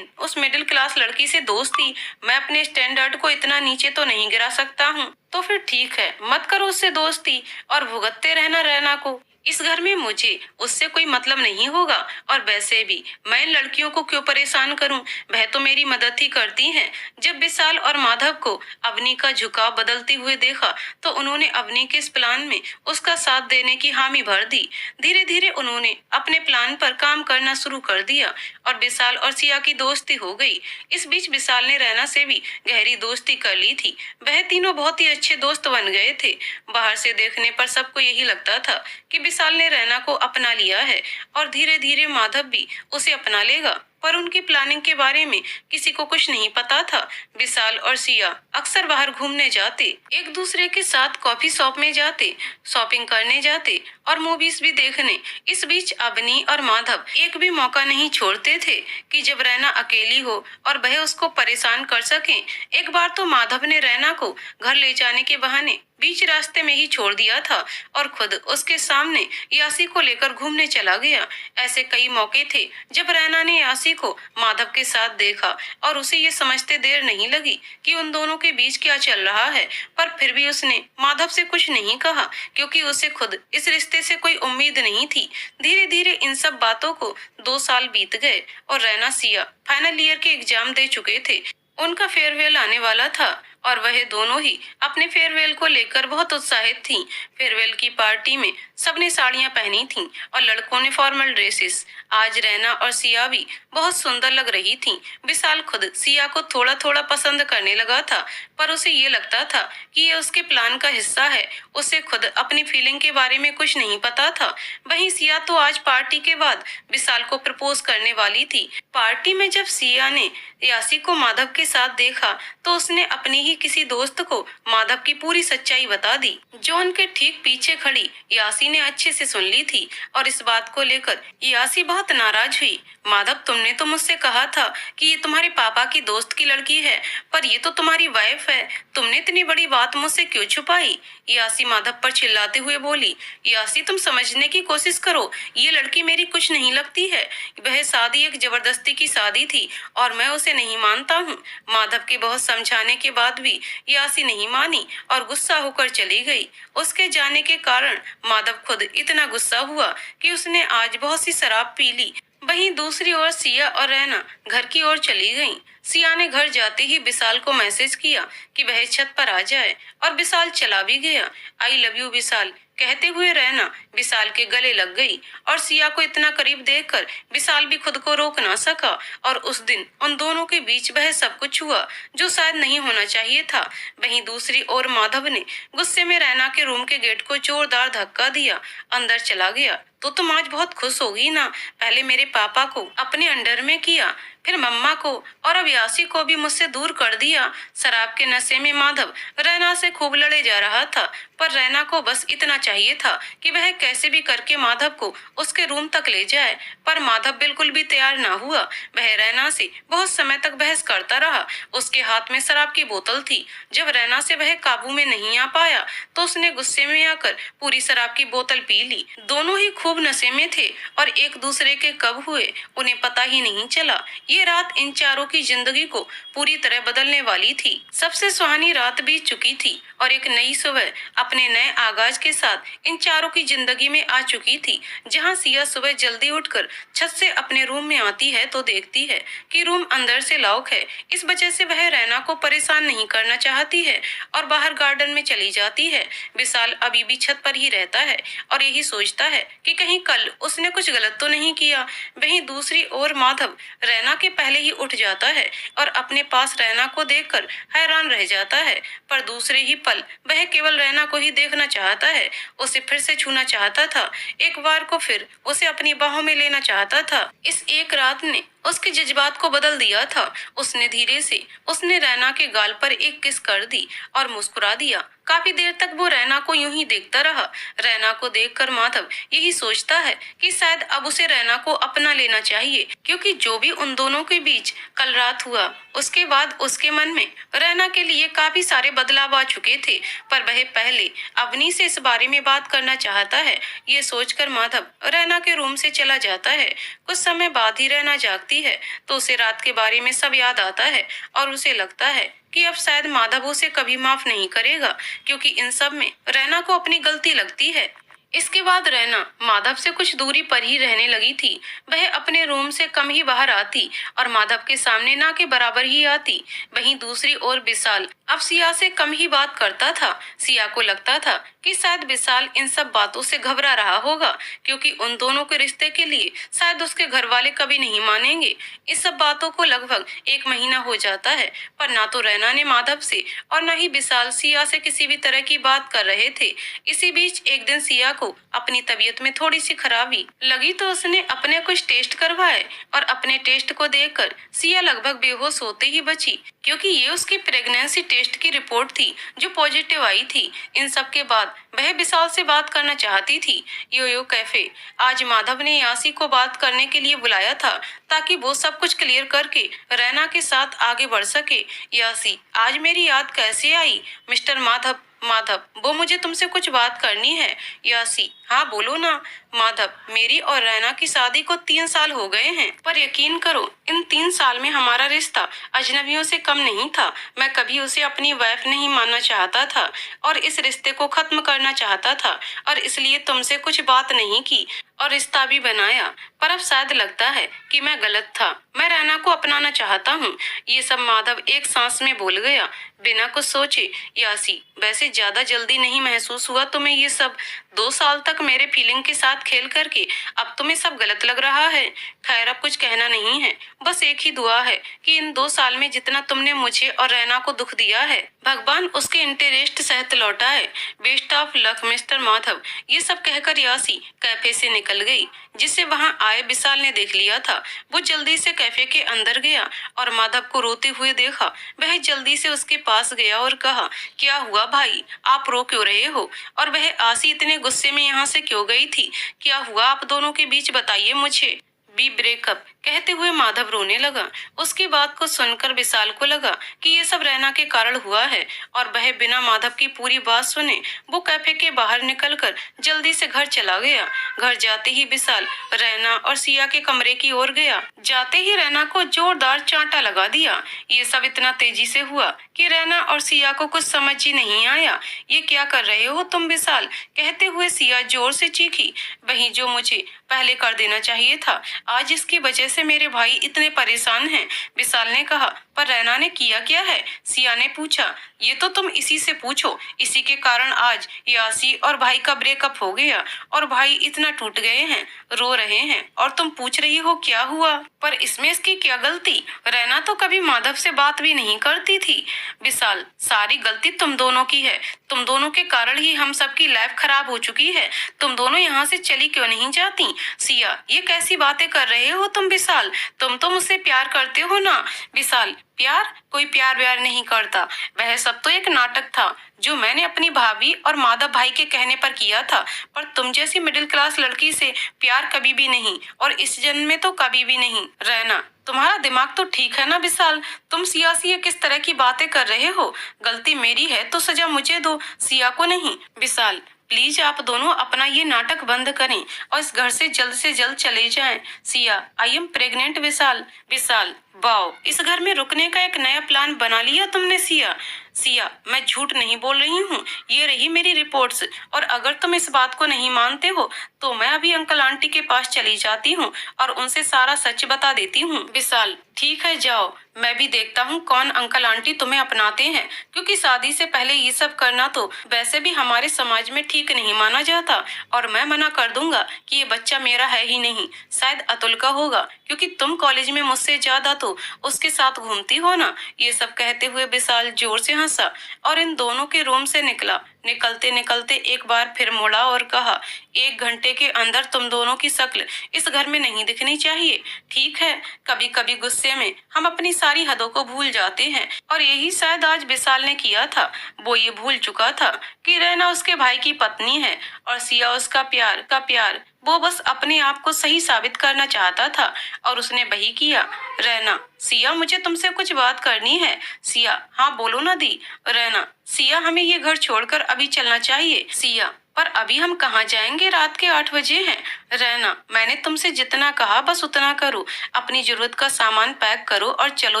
उस मिडिल क्लास लड़की से दोस्ती, मैं अपने स्टैंडर्ड को इतना नीचे तो नहीं गिरा सकता हूँ। तो फिर ठीक है, मत करो उससे दोस्ती और भुगतते रहना रैना को। इस घर में मुझे उससे कोई मतलब नहीं होगा और वैसे भी मैं इन लड़कियों को क्यों परेशान करूं? वह तो मेरी मदद ही करती हैं। जब विशाल और माधव को अवनी का झुकाव बदलते हुए देखा तो उन्होंने अवनी के इस प्लान में उसका साथ देने की हामी भर दी। धीरे धीरे उन्होंने अपने प्लान पर काम करना शुरू कर दिया और विशाल और सिया की दोस्ती हो गई। इस बीच विशाल ने रैना से भी गहरी दोस्ती कर ली थी। वह तीनों बहुत ही अच्छे दोस्त बन गए थे। बाहर से देखने पर सबको यही लगता था कि विशाल ने रैना को अपना लिया है और धीरे धीरे माधव भी उसे अपना लेगा, पर उनकी प्लानिंग के बारे में किसी को कुछ नहीं पता था। विशाल और सिया अक्सर बाहर घूमने जाते, एक दूसरे के साथ कॉफी शॉप में जाते, शॉपिंग करने जाते और मूवीज भी देखने। इस बीच अवनी और माधव एक भी मौका नहीं छोड़ते थे कि जब रैना अकेली हो और वह उसको परेशान कर सकें। एक बार तो माधव ने रैना को घर ले जाने के बहाने बीच रास्ते में ही छोड़ दिया था और खुद उसके सामने यासी को लेकर घूमने चला गया। ऐसे कई मौके थे जब रैना ने यासी को माधव के साथ देखा और उसे ये समझते देर नहीं लगी कि उन दोनों के बीच क्या चल रहा है, पर फिर भी उसने माधव से कुछ नहीं कहा, क्योंकि उसे खुद इस रिश्ते से कोई उम्मीद नहीं थी। धीरे धीरे इन सब बातों को 2 साल बीत गए और रैना सिया फाइनल ईयर के एग्जाम दे चुके थे। उनका फेयरवेल आने वाला था और वह दोनों ही अपने फेयरवेल को लेकर बहुत उत्साहित थीं। फेयरवेल की पार्टी में सबने साड़ियां पहनी थीं और लड़कों ने फॉर्मल ड्रेसेस। आज रैना और सिया भी बहुत सुंदर लग रही थीं। विशाल खुद सिया को थोड़ा थोड़ा पसंद करने लगा था, पर उसे ये लगता था कि ये उसके प्लान का हिस्सा है। उसे खुद अपनी फीलिंग के बारे में कुछ नहीं पता था। वहीं सिया तो आज पार्टी के बाद विशाल को प्रपोज करने वाली थी। पार्टी में जब सिया ने यासी को माधव के साथ देखा तो उसने अपने ही किसी दोस्त को माधव की पूरी सच्चाई बता दी, जो उनके ठीक पीछे खड़ी यासी ने अच्छे से सुन ली थी। और इस बात को लेकर यासी बहुत नाराज हुई। माधव, तुमने तो मुझसे कहा था कि ये तुम्हारे पापा की दोस्त की लड़की है, पर ये तो तुम्हारी वाइफ है। तुमने इतनी बड़ी बात मुझसे क्यों छुपाई? यासी माधव पर चिल्लाते हुए बोली। यासी, तुम समझने की कोशिश करो, ये लड़की मेरी कुछ नहीं लगती है। वह शादी एक जबरदस्ती की शादी थी और मैं उसे नहीं मानता हूँ। माधव के बहुत समझाने के बाद भी यासी नहीं मानी और गुस्सा होकर चली गई। उसके जाने के कारण माधव खुद इतना गुस्सा हुआ कि उसने आज बहुत सी शराब पी ली। वहीं दूसरी ओर सिया और रैना घर की ओर चली गईं। सिया ने घर जाते ही विशाल को मैसेज किया कि वह छत पर आ जाए और विशाल चला भी गया। आई लव यू विशाल कहते हुए रैना विशाल के गले लग गई और सिया को इतना करीब देखकर विशाल भी खुद को रोक ना सका। और उस दिन उन दोनों के बीच वह सब कुछ हुआ जो शायद नहीं होना चाहिए था। वहीं दूसरी ओर माधव ने गुस्से में रैना के रूम के गेट को जोरदार धक्का दिया, अंदर चला गया। तो तुम आज बहुत खुश होगी ना? पहले मेरे पापा को अपने अंडर में किया, फिर मम्मा को, और अब यासी को भी मुझसे दूर कर दिया। शराब के नशे में माधव रैना से खूब लड़े जा रहा था, पर रैना को बस इतना चाहिए था कि वह कैसे भी करके माधव को उसके रूम तक ले जाए। पर माधव बिल्कुल भी तैयार ना हुआ। वह रैना से बहुत समय तक बहस करता रहा। उसके हाथ में शराब की बोतल थी। जब रैना से वह काबू में नहीं आ पाया तो उसने गुस्से में आकर पूरी शराब की बोतल पी ली। दोनों ही खूब नशे में थे और एक दूसरे के कब हुए उन्हें पता ही नहीं चला। ये रात इन चारों की जिंदगी को पूरी तरह बदलने वाली थी। सबसे सुहानी रात बीत चुकी थी और एक नई सुबह अपने नए आगाज के साथ इन चारों की जिंदगी में आ चुकी थी। जहां सिया सुबह जल्दी उठकर छत से अपने रूम में आती है तो देखती है कि रूम अंदर से लॉक है। इस वजह से वह रैना को परेशान नहीं करना चाहती है और बाहर गार्डन में चली जाती है। विशाल अभी भी छत पर ही रहता है और यही सोचता है कि कहीं कल उसने कुछ गलत तो नहीं किया। वहीं दूसरी ओर माधव रैना के पहले ही उठ जाता है और अपने पास रैना को देखकर हैरान रह जाता है, पर दूसरे ही पल वह केवल रैना को ही देखना चाहता है। उसे फिर से छूना चाहता था, एक बार को फिर उसे अपनी बाहों में लेना चाहता था। इस एक रात ने उसके जज्बात को बदल दिया था। उसने धीरे से उसने रैना के गाल पर एक किस कर दी और मुस्कुरा दिया। काफी देर तक वो रैना को यूं ही देखता रहा। रैना को देखकर माधव यही सोचता है कि शायद अब उसे रैना को अपना लेना चाहिए, क्योंकि जो भी उन दोनों के बीच कल रात हुआ उसके बाद उसके मन में रैना के लिए काफी सारे बदलाव आ चुके थे। पर वह पहले अवनी से इस बारे में बात करना चाहता है। ये सोचकर माधव रैना के रूम से चला जाता है। कुछ समय बाद ही रैना जागती है तो उसे रात के बारे में सब याद आता है और उसे लगता है कि अब शायद माधव उसे कभी माफ नहीं करेगा, क्योंकि इन सब में रैना को अपनी गलती लगती है। इसके बाद रैना माधव से कुछ दूरी पर ही रहने लगी थी। वह अपने रूम से कम ही बाहर आती और माधव के सामने ना के बराबर ही आती। वहीं दूसरी ओर विशाल अब सिया से कम ही बात करता था। सिया को लगता था कि शायद विशाल इन सब बातों से घबरा रहा होगा, क्योंकि उन दोनों के रिश्ते के लिए शायद उसके घर वाले कभी नहीं मानेंगे। इस सब बातों को लगभग 1 महीना हो जाता है, पर ना तो रैना ने माधव से और न ही विशाल सिया से किसी भी तरह की बात कर रहे थे। इसी बीच एक दिन सिया को अपनी तबीयत में थोड़ी सी खराबी लगी तो उसने अपने कुछ टेस्ट करवाए और अपने टेस्ट को देखकर सिया लगभग बेहोश होते ही बची, क्योंकि ये उसकी प्रेगनेंसी टेस्ट की रिपोर्ट थी जो पॉजिटिव आई थी। इन सब के बाद वह विशाल से बात करना चाहती थी। यो कैफे आज माधव ने यासी को बात करने के लिए बुलाया था, ताकि वो सब कुछ क्लियर करके रैना के साथ आगे बढ़ सके। यासी, आज मेरी याद कैसे आई? मिस्टर माधव, वो मुझे तुमसे कुछ बात करनी है। यासी, हाँ बोलो ना। माधव, मेरी और रैना की शादी को 3 साल हो गए हैं, पर यकीन करो इन 3 साल में हमारा रिश्ता अजनबियों से कम नहीं था। मैं कभी उसे अपनी वाइफ नहीं मानना चाहता था और इस रिश्ते को खत्म करना चाहता था, और इसलिए तुमसे कुछ बात नहीं की। और रिश्ता भी बनाया, पर अब शायद लगता है कि मैं गलत था। मैं रैना को अपनाना चाहता हूँ। ये सब माधव एक सांस में बोल गया, बिना कुछ सोचे। यासी, वैसे ज्यादा जल्दी नहीं महसूस हुआ तुम्हें ये सब? 2 साल तक मेरे फीलिंग के साथ खेल करके अब तुम्हें सब गलत लग रहा है? खैर, अब कुछ कहना नहीं है, बस एक ही दुआ है कि इन 2 साल में जितना तुमने मुझे और रैना को दुख दिया है, भगवान उसके इंटरेस्ट सहित लौटाए। Best of luck mister Madhav. ये सब कहकर यासी कैफे से निकल गई। जिसे वहां आए विशाल ने देख लिया था। वो जल्दी से कैफे के अंदर गया और माधव को रोते हुए देखा। वह जल्दी से उसके पास गया और कहा, क्या हुआ भाई, आप रो क्यों रहे हो? और वह आसी इतने गुस्से में यहाँ से क्यों गई थी? क्या हुआ आप दोनों के बीच, बताइए मुझे। बी ब्रेकअप, कहते हुए माधव रोने लगा। उसकी बात को सुनकर विशाल को लगा कि ये सब रैना के कारण हुआ है, और वह बिना माधव की पूरी बात सुने वो कैफे के बाहर निकलकर जल्दी से घर चला गया। घर जाते ही विशाल रैना और सिया के कमरे की ओर गया। जाते ही रैना को जोरदार चांटा लगा दिया। ये सब इतना तेजी से हुआ कि रैना और सिया को कुछ समझ ही नहीं आया। ये क्या कर रहे हो तुम विशाल? कहते हुए सिया जोर से चीखी, वही जो मुझे पहले कर देना चाहिए था। आज इसकी वजह से मेरे भाई इतने परेशान हैं। विशाल ने कहा, पर रैना ने किया क्या है? सिया ने पूछा। ये तो तुम इसी से पूछो। इसी के कारण आज यासी और भाई का ब्रेकअप हो गया और भाई इतना टूट गए हैं, रो रहे हैं, और तुम पूछ रही हो क्या हुआ? पर इसमें इसकी क्या गलती? रैना तो कभी माधव से बात भी नहीं करती थी। विशाल, सारी गलती तुम दोनों की है। तुम दोनों के कारण ही हम सबकी लाइफ खराब हो चुकी है। तुम दोनों यहाँ से चली क्यों नहीं जाती? सिया, ये कैसी बातें कर रहे हो तुम विशाल? तुम तो मुझसे प्यार करते हो ना? विशाल, प्यार? कोई प्यार व्यार नहीं करता। वह सब तो एक नाटक था जो मैंने अपनी भाभी और माधव भाई के कहने पर किया था। पर तुम जैसी मिडिल क्लास लड़की से प्यार कभी भी नहीं, और इस जन्म में तो कभी भी नहीं। रहना, तुम्हारा दिमाग तो ठीक है ना विशाल? तुम सिया से किस तरह की बातें कर रहे हो? गलती मेरी है तो सजा मुझे दो, सिया को नहीं। विशाल, प्लीज आप दोनों अपना ये नाटक बंद करें और इस घर से जल्द चले जाएं। Siya, I am pregnant. Vishal, Vishal, wow, इस घर में रुकने का एक नया प्लान बना लिया तुमने सिया। सिया, मैं झूठ नहीं बोल रही हूँ, ये रही मेरी रिपोर्ट्स, और अगर तुम इस बात को नहीं मानते हो तो मैं अभी अंकल आंटी के पास चली जाती हूँ और उनसे सारा सच बता देती हूँ। विशाल, ठीक है जाओ, मैं भी देखता हूँ कौन अंकल आंटी तुम्हें अपनाते हैं, क्योंकि शादी से पहले ये सब करना तो वैसे भी हमारे समाज में ठीक नहीं माना जाता। और मैं मना कर दूंगा कि ये बच्चा मेरा है ही नहीं, शायद अतुल का होगा, क्योंकि तुम कॉलेज में मुझसे ज्यादा तो उसके साथ घूमती हो ना। ये सब कहते हुए विशाल जोर से हंसा और इन दोनों के रूम से निकला। निकलते निकलते एक बार फिर मुड़ा और कहा, 1 घंटे के अंदर तुम दोनों की शक्ल इस घर में नहीं दिखनी चाहिए। ठीक है, कभी कभी गुस्से में हम अपनी सारी हदों को भूल जाते हैं, और यही शायद आज विशाल ने किया था। वो ये भूल चुका था कि रैना उसके भाई की पत्नी है और सिया उसका प्यार। वो बस अपने आप को सही साबित करना चाहता था और उसने वही किया। रैना, सिया, मुझे तुमसे कुछ बात करनी है। सिया, हाँ बोलो ना दी। रैना, सिया, हमें ये घर छोड़कर अभी चलना चाहिए। सिया, पर अभी हम कहाँ जाएंगे? रात के 8 बजे हैं। रैना, मैंने तुमसे जितना कहा बस उतना करो। अपनी जरूरत का सामान पैक करो और चलो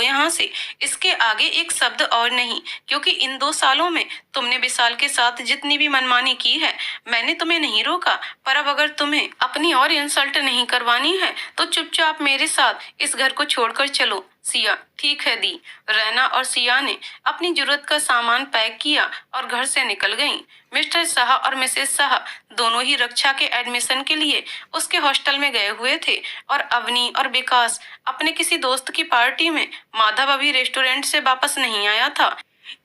यहाँ से। इसके आगे एक शब्द और नहीं, क्योंकि इन 2 सालों में तुमने विशाल के साथ जितनी भी मनमानी की है, मैंने तुम्हें नहीं रोका। पर अब अगर तुम्हें अपनी और इंसल्ट नहीं करवानी है तो चुपचाप मेरे साथ इस घर को छोड़कर चलो। सिया, ठीक है दी। रैना और सिया ने अपनी जरूरत का सामान पैक किया और घर से निकल गईं। मिस्टर शाह और मिसेस शाह दोनों ही रक्षा के एडमिशन के लिए उसके हॉस्टल में गए हुए थे, और अवनी और विकास अपने किसी दोस्त की पार्टी में। माधव अभी रेस्टोरेंट से वापस नहीं आया था,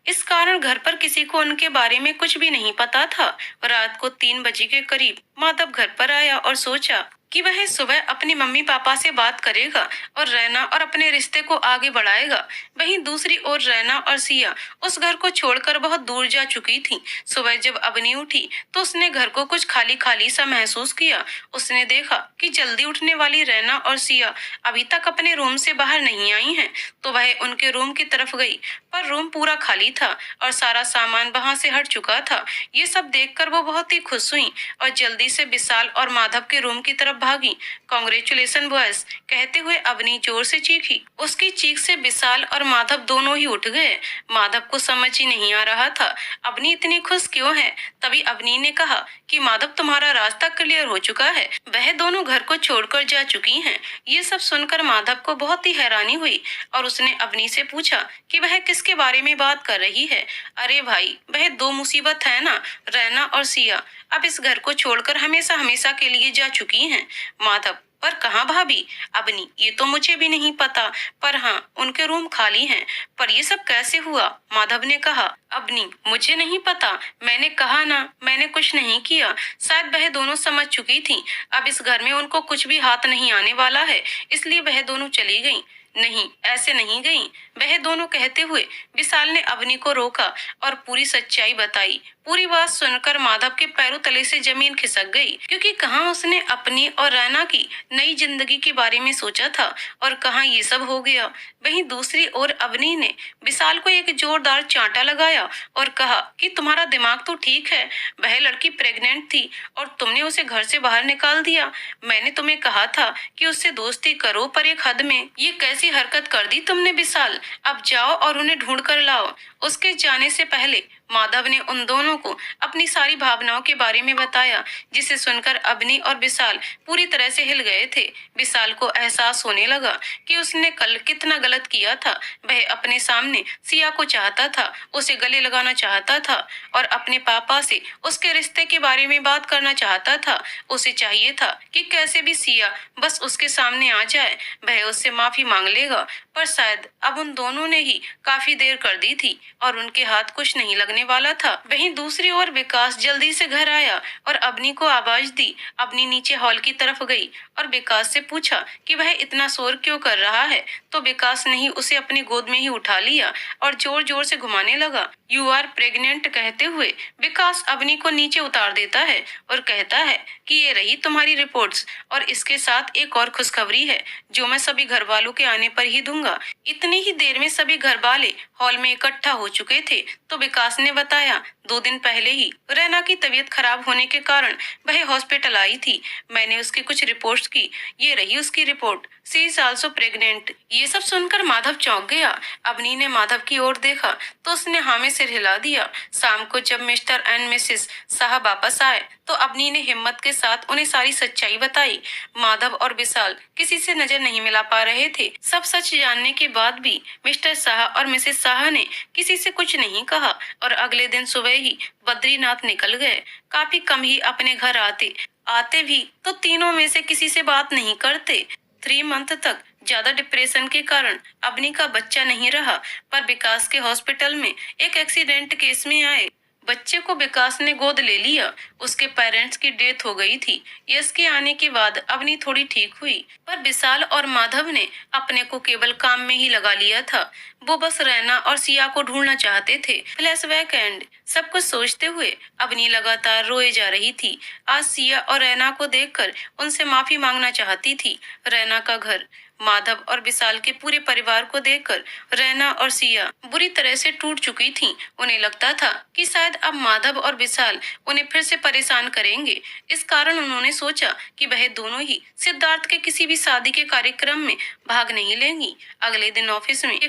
इस कारण घर पर किसी को उनके बारे में कुछ भी नहीं पता था। रात को 3 बजे के करीब माधव घर पर आया और सोचा कि वह सुबह अपनी मम्मी पापा से बात करेगा और रैना और अपने रिश्ते को आगे बढ़ाएगा। वहीं दूसरी ओर रैना और सिया उस घर को छोड़कर बहुत दूर जा चुकी थी। सुबह जब अवनी उठी तो उसने घर को कुछ खाली खाली सा महसूस किया। उसने देखा कि जल्दी उठने वाली रैना और सिया अभी तक अपने रूम से बाहर नहीं आई हैं, तो वह उनके रूम की तरफ गई, पर रूम पूरा खाली था और सारा सामान वहां से हट चुका था। ये सब देखकर वो बहुत ही खुश हुई और जल्दी से विशाल और माधव के रूम की तरफ भागी। कॉन्ग्रेचुलेशन बॉयज, कहते हुए अवनी जोर से चीखी। उसकी चीख से विशाल और माधव दोनों ही उठ गए। माधव को समझ ही नहीं आ रहा था अवनी इतनी खुश क्यों है। तभी अवनी ने कहा कि माधव, तुम्हारा रास्ता क्लियर हो चुका है, वह दोनों घर को छोड़कर जा चुकी हैं। ये सब सुनकर माधव को बहुत ही हैरानी हुई और उसने अवनी से पूछा कि वह किसके बारे में बात कर रही है। अरे भाई, वह दो मुसीबत है ना, रैना और सिया, अब इस घर को छोड़कर हमेशा हमेशा के लिए जा चुकी हैं। माधव, पर कहाँ भाभी? अवनी, ये तो मुझे भी नहीं पता, पर हाँ, उनके रूम खाली हैं। पर ये सब कैसे हुआ? माधव ने कहा। अवनी, मुझे नहीं पता, मैंने कहा ना, मैंने कुछ नहीं किया। शायद वह दोनों समझ चुकी थी अब इस घर में उनको कुछ भी हाथ नहीं आने वाला है, इसलिए वह दोनों चली गईं। नहीं, ऐसे नहीं गईं, वह दोनों, कहते हुए विशाल ने अवनी को रोका और पूरी सच्चाई बताई। पूरी बात सुनकर माधव के पैरों तले से जमीन खिसक गई, क्योंकि कहाँ उसने अपनी और रैना की नई जिंदगी के बारे में सोचा था और कहाँ ये सब हो गया। वहीं दूसरी ओर अवनी ने विशाल को एक जोरदार चांटा लगाया और कहा कि तुम्हारा दिमाग तो ठीक है, वह लड़की प्रेग्नेंट थी और तुमने उसे घर से बाहर निकाल दिया। मैंने तुम्हें कहा था कि उससे दोस्ती करो, पर एक हद में ये कैसी हरकत कर दी तुमने विशाल। अब जाओ और उन्हें ढूंढ कर लाओ। उसके जाने से पहले माधव ने उन दोनों को अपनी सारी भावनाओं के बारे में बताया, जिसे सुनकर अवनी और विशाल पूरी तरह से हिल गए थे। विशाल को एहसास होने लगा कि उसने कल कितना गलत किया था। वह अपने सामने सिया को चाहता था, उसे गले लगाना चाहता था और अपने पापा से उसके रिश्ते के बारे में बात करना चाहता था। उसे चाहिए था कि कैसे भी सिया बस उसके सामने आ जाए, वह उससे माफी मांग लेगा। पर शायद अब उन दोनों ने ही काफी देर कर दी थी और उनके हाथ कुछ नहीं लगने वाला था। वहीं दूसरी ओर विकास जल्दी से घर आया और अवनी को आवाज दी। अवनी नीचे हॉल की तरफ गई और विकास से पूछा कि वह इतना शोर क्यों कर रहा है, तो विकास ने ही उसे अपनी गोद में ही उठा लिया और जोर जोर से घुमाने लगा। यू आर प्रेग्नेंट, कहते हुए विकास अवनी को नीचे उतार देता है और कहता है कि ये रही तुम्हारी रिपोर्ट्स, और इसके साथ एक और खुशखबरी है जो मैं सभी घर वालों के आने पर ही दूंगा। इतनी ही देर में सभी घर वाले हॉल में इकट्ठा हो चुके थे तो विकास ने बताया 2 दिन पहले ही रैना की तबीयत खराब होने के कारण वह हॉस्पिटल आई थी। मैंने उसकी कुछ रिपोर्ट्स की, ये रही उसकी report, she is also pregnant. ये सब सुनकर माधव चौंक गया। अवनी ने माधव की ओर देखा तो उसने हाँ में सिर हिला दिया। शाम को जब मिस्टर एंड मिसेस साहब वापस आए तो अवनी ने हिम्मत के साथ उन्हें सारी सच्चाई बताई। माधव और विशाल किसी से नजर नहीं मिला पा रहे थे। सब सच जानने के बाद भी मिस्टर शाह और मिसेस शाह ने किसी से कुछ नहीं कहा और अगले दिन सुबह ही बद्रीनाथ निकल गए। काफी कम ही अपने घर आते भी तो तीनों में से किसी से बात नहीं करते। 3 मंथ तक ज्यादा डिप्रेशन के कारण अवनी का बच्चा नहीं रहा, पर विकास के हॉस्पिटल में एक एक्सीडेंट केस में आए बच्चे को विकास ने गोद ले लिया। उसके पेरेंट्स की डेथ हो गई थी। यश के आने के बाद अवनी थोड़ी ठीक हुई, पर विशाल और माधव ने अपने को केवल काम में ही लगा लिया था। वो बस रैना और सिया को ढूंढना चाहते थे। Flashback and. सब कुछ सोचते हुए अवनी लगातार रोए जा रही थी। आज सिया और रैना को देखकर उनसे माफी मांगना चाहती थी। रैना का घर, माधव और विशाल के पूरे परिवार को देखकर रैना और सिया बुरी तरह से टूट चुकी थीं। उन्हें लगता था कि शायद अब माधव और विशाल उन्हें फिर से परेशान करेंगे। इस कारण उन्होंने सोचा कि वह दोनों ही सिद्धार्थ के किसी भी शादी के कार्यक्रम में भाग नहीं लेंगी। अगले दिन ऑफिस में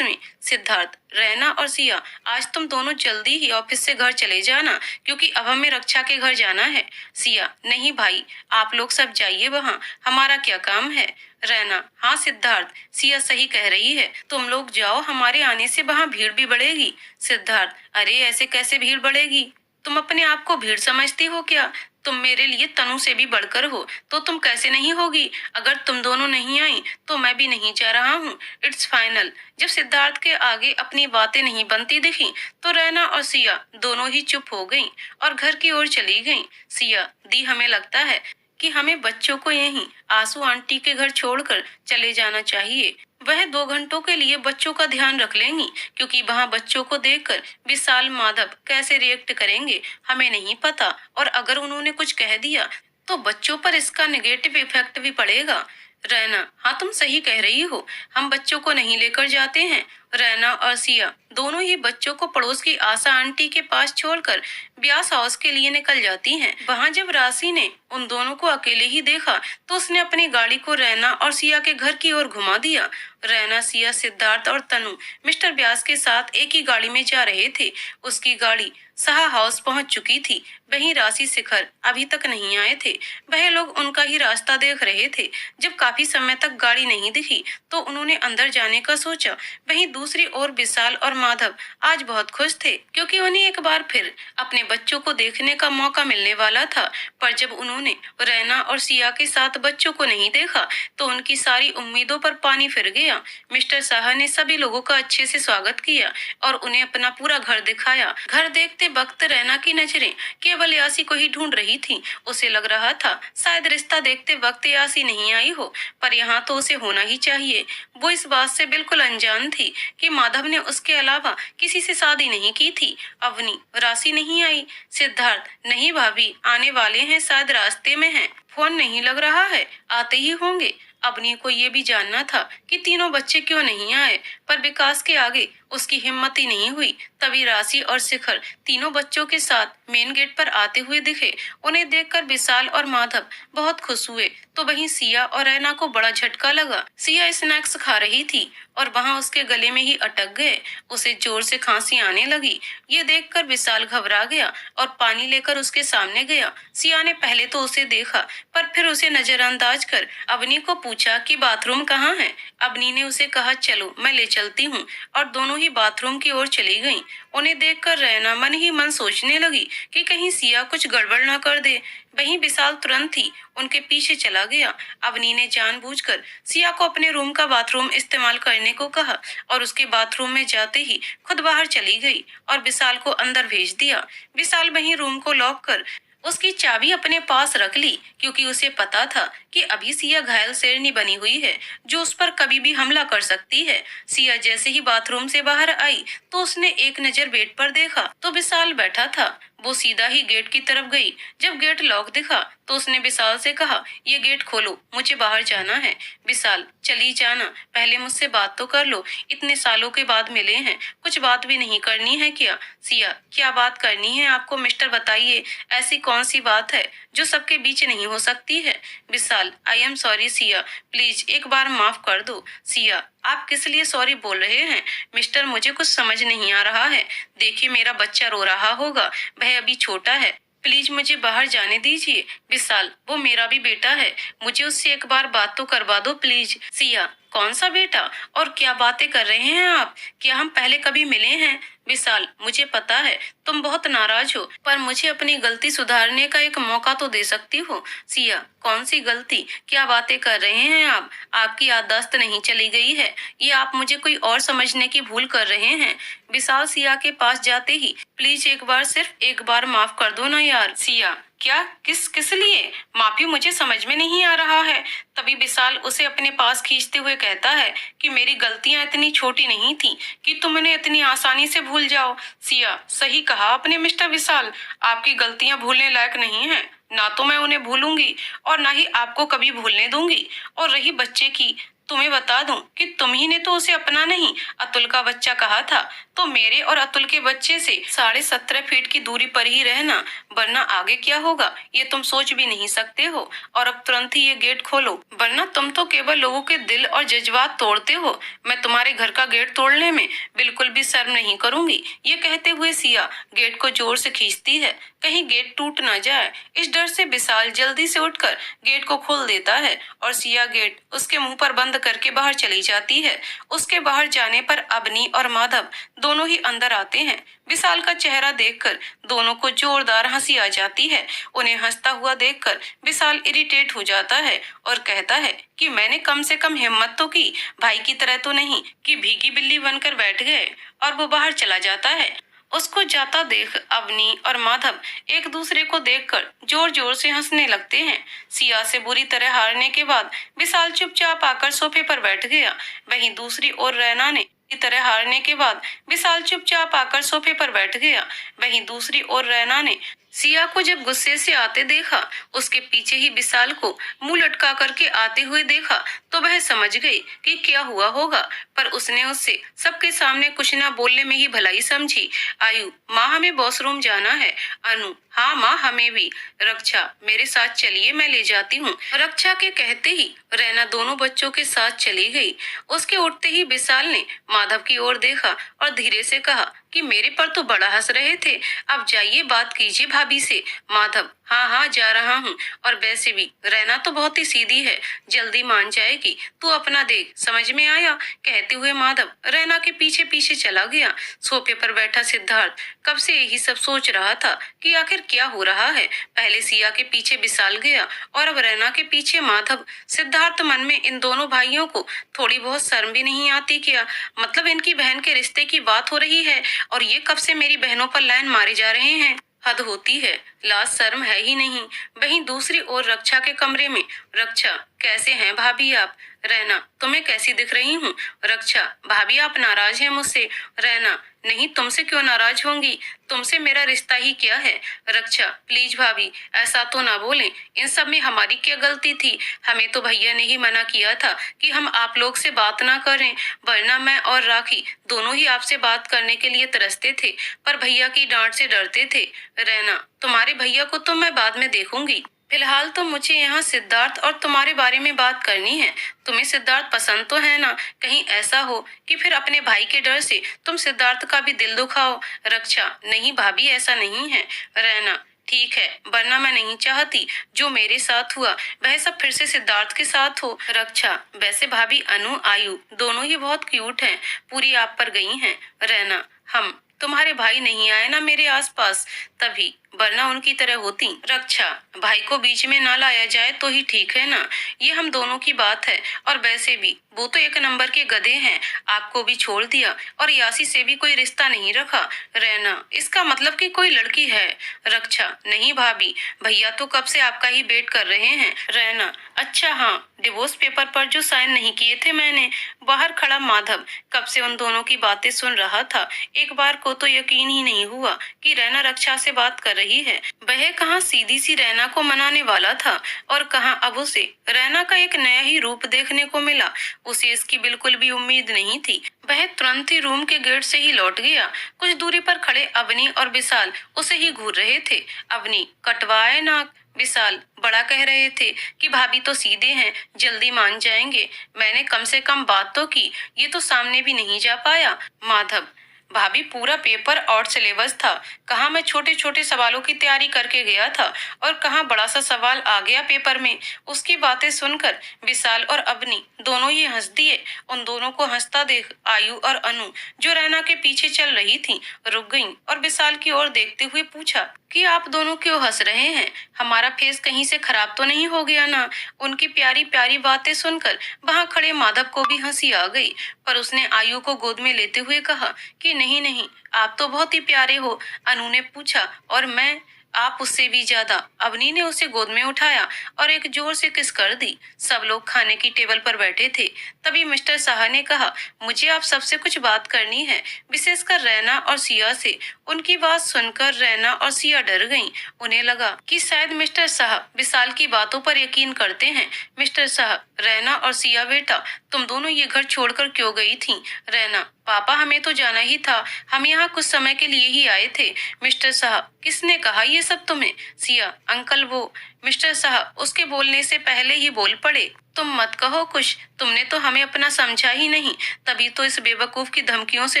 सिद्धार्थ, रैना और सिया, आज तुम दोनों जल्दी ही ऑफिस से घर चले जाना, क्योंकि अब हमें रक्षा के घर जाना है। सिया, नहीं भाई, आप लोग सब जाइए वहाँ, हमारा क्या काम है। रैना, हाँ सिद्धार्थ, सिया सही कह रही है, तुम लोग जाओ, हमारे आने से वहाँ भीड़ भी बढ़ेगी। सिद्धार्थ, अरे ऐसे कैसे भीड़ बढ़ेगी? तुम अपने आप को भीड़ समझती हो क्या? तुम मेरे लिए तनु से भी बढ़कर हो, तो तुम कैसे नहीं होगी? अगर तुम दोनों नहीं आई तो मैं भी नहीं जा रहा हूँ। It's final. जब सिद्धार्थ के आगे अपनी बातें नहीं बनती दिखी तो रैना और सिया दोनों ही चुप हो गईं और घर की ओर चली गईं। सिया दी, हमें लगता है कि हमें बच्चों को यहीं आंसू आंटी के घर छोड़कर चले जाना चाहिए। वह 2 घंटों के लिए बच्चों का ध्यान रख लेंगी, क्योंकि वहाँ बच्चों को देखकर विशाल, माधव कैसे रिएक्ट करेंगे हमें नहीं पता, और अगर उन्होंने कुछ कह दिया तो बच्चों पर इसका नेगेटिव इफेक्ट भी पड़ेगा। रैना, हाँ तुम सही कह रही हो, हम बच्चों को नहीं लेकर जाते हैं। रैना और सिया दोनों ही बच्चों को पड़ोस की आशा आंटी के पास छोड़कर ब्यास हाउस के लिए निकल जाती हैं। वहां जब राशि ने उन दोनों को अकेले ही देखा तो उसने अपनी गाड़ी को रैना और सिया के घर की ओर घुमा दिया। रैना, सिया, सिद्धार्थ और तनु मिस्टर ब्यास के साथ एक ही गाड़ी में जा रहे थे। उसकी गाड़ी साहा हाउस पहुंच चुकी थी। वहीं राशि, शिखर अभी तक नहीं आए थे। वह लोग उनका ही रास्ता देख रहे थे। जब काफी समय तक गाड़ी नहीं दिखी तो उन्होंने अंदर जाने का सोचा। वहीं दूसरी ओर विशाल और माधव आज बहुत खुश थे क्योंकि उन्हें एक बार फिर अपने बच्चों को देखने का मौका मिलने वाला था। पर जब उन्होंने रैना और सिया के साथ बच्चों को नहीं देखा तो उनकी सारी उम्मीदों पर पानी फिर गया। मिस्टर साहा ने सभी लोगों का अच्छे से स्वागत किया और उन्हें अपना पूरा घर दिखाया। घर देखते वक्त रैना की नजरें केवल यासी को ही ढूंढ रही थीं। उसे लग रहा था शायद रिश्ता देखते वक्त यासी नहीं आई हो, पर यहाँ तो उसे होना ही चाहिए। वो इस बात से बिल्कुल अनजान थी कि माधव ने उसके अलावा किसी से शादी नहीं की थी। अवनी, राशि नहीं आई। सिद्धार्थ, नहीं भाभी, आने वाले हैं, शायद रास्ते में हैं। फोन नहीं लग रहा है, आते ही होंगे। अवनी को ये भी जानना था कि तीनों बच्चे क्यों नहीं आए, पर विकास के आगे उसकी हिम्मत ही नहीं हुई। तभी राशि और शिखर तीनों बच्चों के साथ मेन गेट पर आते हुए दिखे। उन्हें देखकर विशाल और माधव बहुत खुश हुए, तो वहीं सिया और रैना को बड़ा झटका लगा। सिया स्नैक्स खा रही थी और वहां उसके गले में ही अटक गए। उसे जोर से खांसी आने लगी। ये देखकर विशाल घबरा गया और पानी लेकर उसके सामने गया। सिया ने पहले तो उसे देखा, पर फिर उसे नजरअंदाज कर अवनी को पूछा कि बाथरूम कहाँ है। अवनी ने उसे कहा, चलो मैं ले चलती हूँ, और दोनों ही बाथरूम की ओर चली गईं। उन्हें देखकर रैना मन ही मन सोचने लगी कि कहीं सिया कुछ गड़बड़ न कर दे। वहीं विशाल तुरंत ही उनके पीछे चला गया। अवनी ने जानबूझकर सिया को अपने रूम का बाथरूम इस्तेमाल करने को कहा और उसके बाथरूम में जाते ही खुद बाहर चली गई और विशाल को अंदर भेज दिया। विशाल वहीं रूम को लॉक कर उसकी चाबी अपने पास रख ली, क्योंकि उसे पता था कि अभी सिया घायल शेरनी बनी हुई है जो उस पर कभी भी हमला कर सकती है। सिया जैसे ही बाथरूम से बाहर आई तो उसने एक नजर बेड पर देखा तो विशाल बैठा था। वो सीधा ही गेट की तरफ गई। जब गेट लॉक दिखा तो उसने विशाल से कहा, ये गेट खोलो, मुझे बाहर जाना है। विशाल, चली जाना, पहले मुझसे बात तो कर लो, इतने सालों के बाद मिले हैं, कुछ बात भी नहीं करनी है क्या? सिया, क्या बात करनी है आपको मिस्टर, बताइए, ऐसी कौन सी बात है जो सबके बीच नहीं हो सकती है? Vishal, I am sorry Siya, please एक बार माफ कर दो। सिया, आप किस लिए सॉरी बोल रहे हैं मिस्टर, मुझे कुछ समझ नहीं आ रहा है। देखिए, मेरा बच्चा रो रहा होगा, वह अभी छोटा है, प्लीज मुझे बाहर जाने दीजिए। विशाल, वो मेरा भी बेटा है, मुझे उससे एक बार बात तो करवा दो प्लीज। सिया, कौन सा बेटा और क्या बातें कर रहे हैं आप? क्या हम पहले कभी मिले हैं? विशाल, मुझे पता है तुम बहुत नाराज हो, पर मुझे अपनी गलती सुधारने का एक मौका तो दे सकती हो। सिया, कौन सी गलती, क्या बातें कर रहे हैं आप? आपकी याददाश्त नहीं चली गई है, ये आप मुझे कोई और समझने की भूल कर रहे हैं। विशाल सिया के पास जाते ही, प्लीज एक बार, सिर्फ एक बार माफ कर दो ना यार। सिया, क्या, किस किस लिए माफी, मुझे समझ में नहीं आ रहा है। तभी विशाल उसे अपने पास खींचते हुए कहता है कि मेरी गलतियां इतनी छोटी नहीं थी कि तुम इन्हें इतनी आसानी से भूल जाओ। सिया, सही कहा आपने मिस्टर विशाल, आपकी गलतियां भूलने लायक नहीं है, ना तो मैं उन्हें भूलूंगी और ना ही आपको कभी भूलने दूंगी। और रही बच्चे की, तुम्हें बता दूं कि तुम ही ने तो उसे अपना नहीं, अतुल का बच्चा कहा था, तो मेरे और अतुल के बच्चे से 17.5 फीट की दूरी पर ही रहना, वरना आगे क्या होगा ये तुम सोच भी नहीं सकते हो। और अब तुरंत ही ये गेट खोलो, वरना तुम तो केवल लोगों के दिल और जज्बात तोड़ते हो। मैं तुम्हारे घर का गेट तोड़ने में बिल्कुल भी शर्म नहीं करूंगी। ये कहते हुए सिया गेट को जोर से खींचती है, कहीं गेट टूट ना जाए। इस डर से विशाल जल्दी से उठकर गेट को खोल देता है और सिया गेट उसके मुंह पर बंद करके बाहर चली जाती है। उसके बाहर जाने पर अवनी और माधव दोनों ही अंदर आते हैं। विशाल का चेहरा देखकर दोनों को जोरदार हंसी आ जाती है। उन्हें हंसता हुआ देखकर विशाल इरिटेट हो जाता है और कहता है कि मैंने कम से कम हिम्मत तो की, भाई की तरह तो नहीं कि भीगी बिल्ली बनकर बैठ गए। और वो बाहर चला जाता है। उसको जाता देख अवनी और माधव एक दूसरे को देखकर जोर जोर से हंसने लगते हैं। सिया से बुरी तरह हारने के बाद विशाल चुपचाप आकर सोफे पर बैठ गया। वहीं दूसरी ओर रैना ने की तरह हारने के बाद विशाल चुपचाप आकर सोफे पर बैठ गया। वहीं दूसरी ओर रैना ने सिया को जब गुस्से से आते देखा, उसके पीछे ही विशाल को मुंह लटका करके आते हुए देखा, तो वह समझ गई कि क्या हुआ होगा। पर उसने उससे सबके सामने कुछ न बोलने में ही भलाई समझी। आयु, माँ हमें वॉशरूम जाना है। अनु, हाँ माँ हमें भी। रक्षा, मेरे साथ चलिए, मैं ले जाती हूँ। रक्षा के कहते ही रैना दोनों बच्चों के साथ चली गई। उसके उठते ही विशाल ने माधव की ओर देखा और धीरे से कहा कि मेरे पर तो बड़ा हंस रहे थे, अब जाइए बात कीजिए भाभी से। माधव, हाँ हाँ जा रहा हूँ, और वैसे भी रैना तो बहुत ही सीधी है, जल्दी मान जाएगी, तू अपना देख, समझ में आया। कहते हुए माधव रैना के पीछे पीछे चला गया। सोफे पर बैठा सिद्धार्थ कब से यही सब सोच रहा था कि आखिर क्या हो रहा है। पहले सिया के पीछे विशाल गया और अब रैना के पीछे माधव। सिद्धार्थ मन में इन दोनों भाइयों को थोड़ी बहुत शर्म भी नहीं आती क्या? मतलब इनकी बहन के रिश्ते की बात हो रही है और ये कब से मेरी बहनों पर लाइन मारे जा रहे हैं। हद होती है, लाज शर्म है ही नहीं। वहीं दूसरी ओर रक्षा के कमरे में। रक्षा, कैसे हैं भाभी आप? रैना, तुम्हें कैसी दिख रही हूँ? रक्षा, भाभी आप नाराज हैं मुझसे? रैना, नहीं, तुमसे क्यों नाराज होंगी, तुमसे मेरा रिश्ता ही क्या है। रक्षा, प्लीज भाभी ऐसा तो ना बोलें, इन सब में हमारी क्या गलती थी? हमें तो भैया ने ही मना किया था कि हम आप लोग से बात ना करें, वरना मैं और राखी दोनों ही आपसे बात करने के लिए तरसते थे, पर भैया की डांट से डरते थे। रैना, तुम्हारे भैया को तो मैं बाद में देखूंगी, फिलहाल तो मुझे यहाँ सिद्धार्थ और तुम्हारे बारे में बात करनी है। तुम्हें सिद्धार्थ पसंद तो है ना? कहीं ऐसा हो कि फिर अपने भाई के डर से तुम सिद्धार्थ का भी दिल दुखाओ। रक्षा, नहीं भाभी ऐसा नहीं है। रैना, ठीक है, वरना मैं नहीं चाहती जो मेरे साथ हुआ वह सब फिर से सिद्धार्थ के साथ हो। रक्षा, वैसे भाभी अनु आयु दोनों ही बहुत क्यूट हैं, पूरी आप पर गई हैं। रैना, हम तुम्हारे भाई नहीं आए ना मेरे आसपास तभी, वरना उनकी तरह होती। रक्षा, भाई को बीच में ना लाया जाए तो ही ठीक है ना, ये हम दोनों की बात है, और वैसे भी वो तो एक नंबर के गधे हैं, आपको भी छोड़ दिया और यासी से भी कोई रिश्ता नहीं रखा। रहना, इसका मतलब कि कोई लड़की है। रक्षा, नहीं भाभी, भैया तो कब से आपका ही वेट कर रहे हैं। रहना, अच्छा हाँ, डिवोर्स पेपर पर जो साइन नहीं किए थे मैंने। बाहर खड़ा माधव कब से उन दोनों की बातें सुन रहा था। एक बार को तो यकीन ही नहीं हुआ कि रैना रक्षा से बात कर रही है। वह कहाँ सीधी सी रैना को मनाने वाला था और कहाँ अब उसे रैना का एक नया ही रूप देखने को मिला। उसे इसकी बिल्कुल भी उम्मीद नहीं थी। वह तुरंत ही रूम के गेट से ही लौट गया। कुछ दूरी पर खड़े अवनी और विशाल उसे ही घूर रहे थे। अवनी, कटवाए नाक। विशाल बड़ा कह रहे थे कि भाभी तो सीधे हैं, जल्दी मान जाएंगे, मैंने कम से कम बात तो की, ये तो सामने भी नहीं जा पाया। माधव, भाभी पूरा पेपर और सिलेबस था, कहाँ मैं छोटे छोटे सवालों की तैयारी करके गया था और कहाँ बड़ा सा सवाल आ गया पेपर में। उसकी बातें सुनकर विशाल और अवनी दोनों ही हंस दिए। उन दोनों को हंसता देख आयु और अनु जो रैना के पीछे चल रही थी रुक गईं और विशाल की ओर देखते हुए पूछा कि आप दोनों क्यों हंस रहे हैं, हमारा फेस कहीं से खराब तो नहीं हो गया ना। उनकी प्यारी प्यारी बातें सुनकर वहां खड़े माधव को भी हंसी आ गई, पर उसने आयु को गोद में लेते हुए कहा कि नहीं नहीं, आप तो बहुत ही प्यारे हो। अनु ने पूछा, और मैं? आप उससे भी ज्यादा। अवनी ने उसे गोद में उठाया और एक जोर से किस कर दी। सब लोग खाने की टेबल पर बैठे थे। तभी मिस्टर शाह ने कहा, मुझे आप सबसे कुछ बात करनी है, विशेषकर रैना और सिया से। उनकी बात सुनकर रैना और सिया डर गईं। उन्हें लगा कि शायद मिस्टर शाह विशाल की बातों पर यकीन करते हैं। मिस्टर शाह, रैना और सिया बेटा, तुम दोनों ये घर छोड़कर क्यों गई थी? रैना, पापा हमें तो जाना ही था, हम यहाँ कुछ समय के लिए ही आए थे। मिस्टर शाह, किसने कहा ये सब तुम्हें? सिया, अंकल वो। मिस्टर शाह उसके बोलने से पहले ही बोल पड़े, तुम मत कहो कुछ, तुमने तो हमें अपना समझा ही नहीं, तभी तो इस बेवकूफ की धमकियों से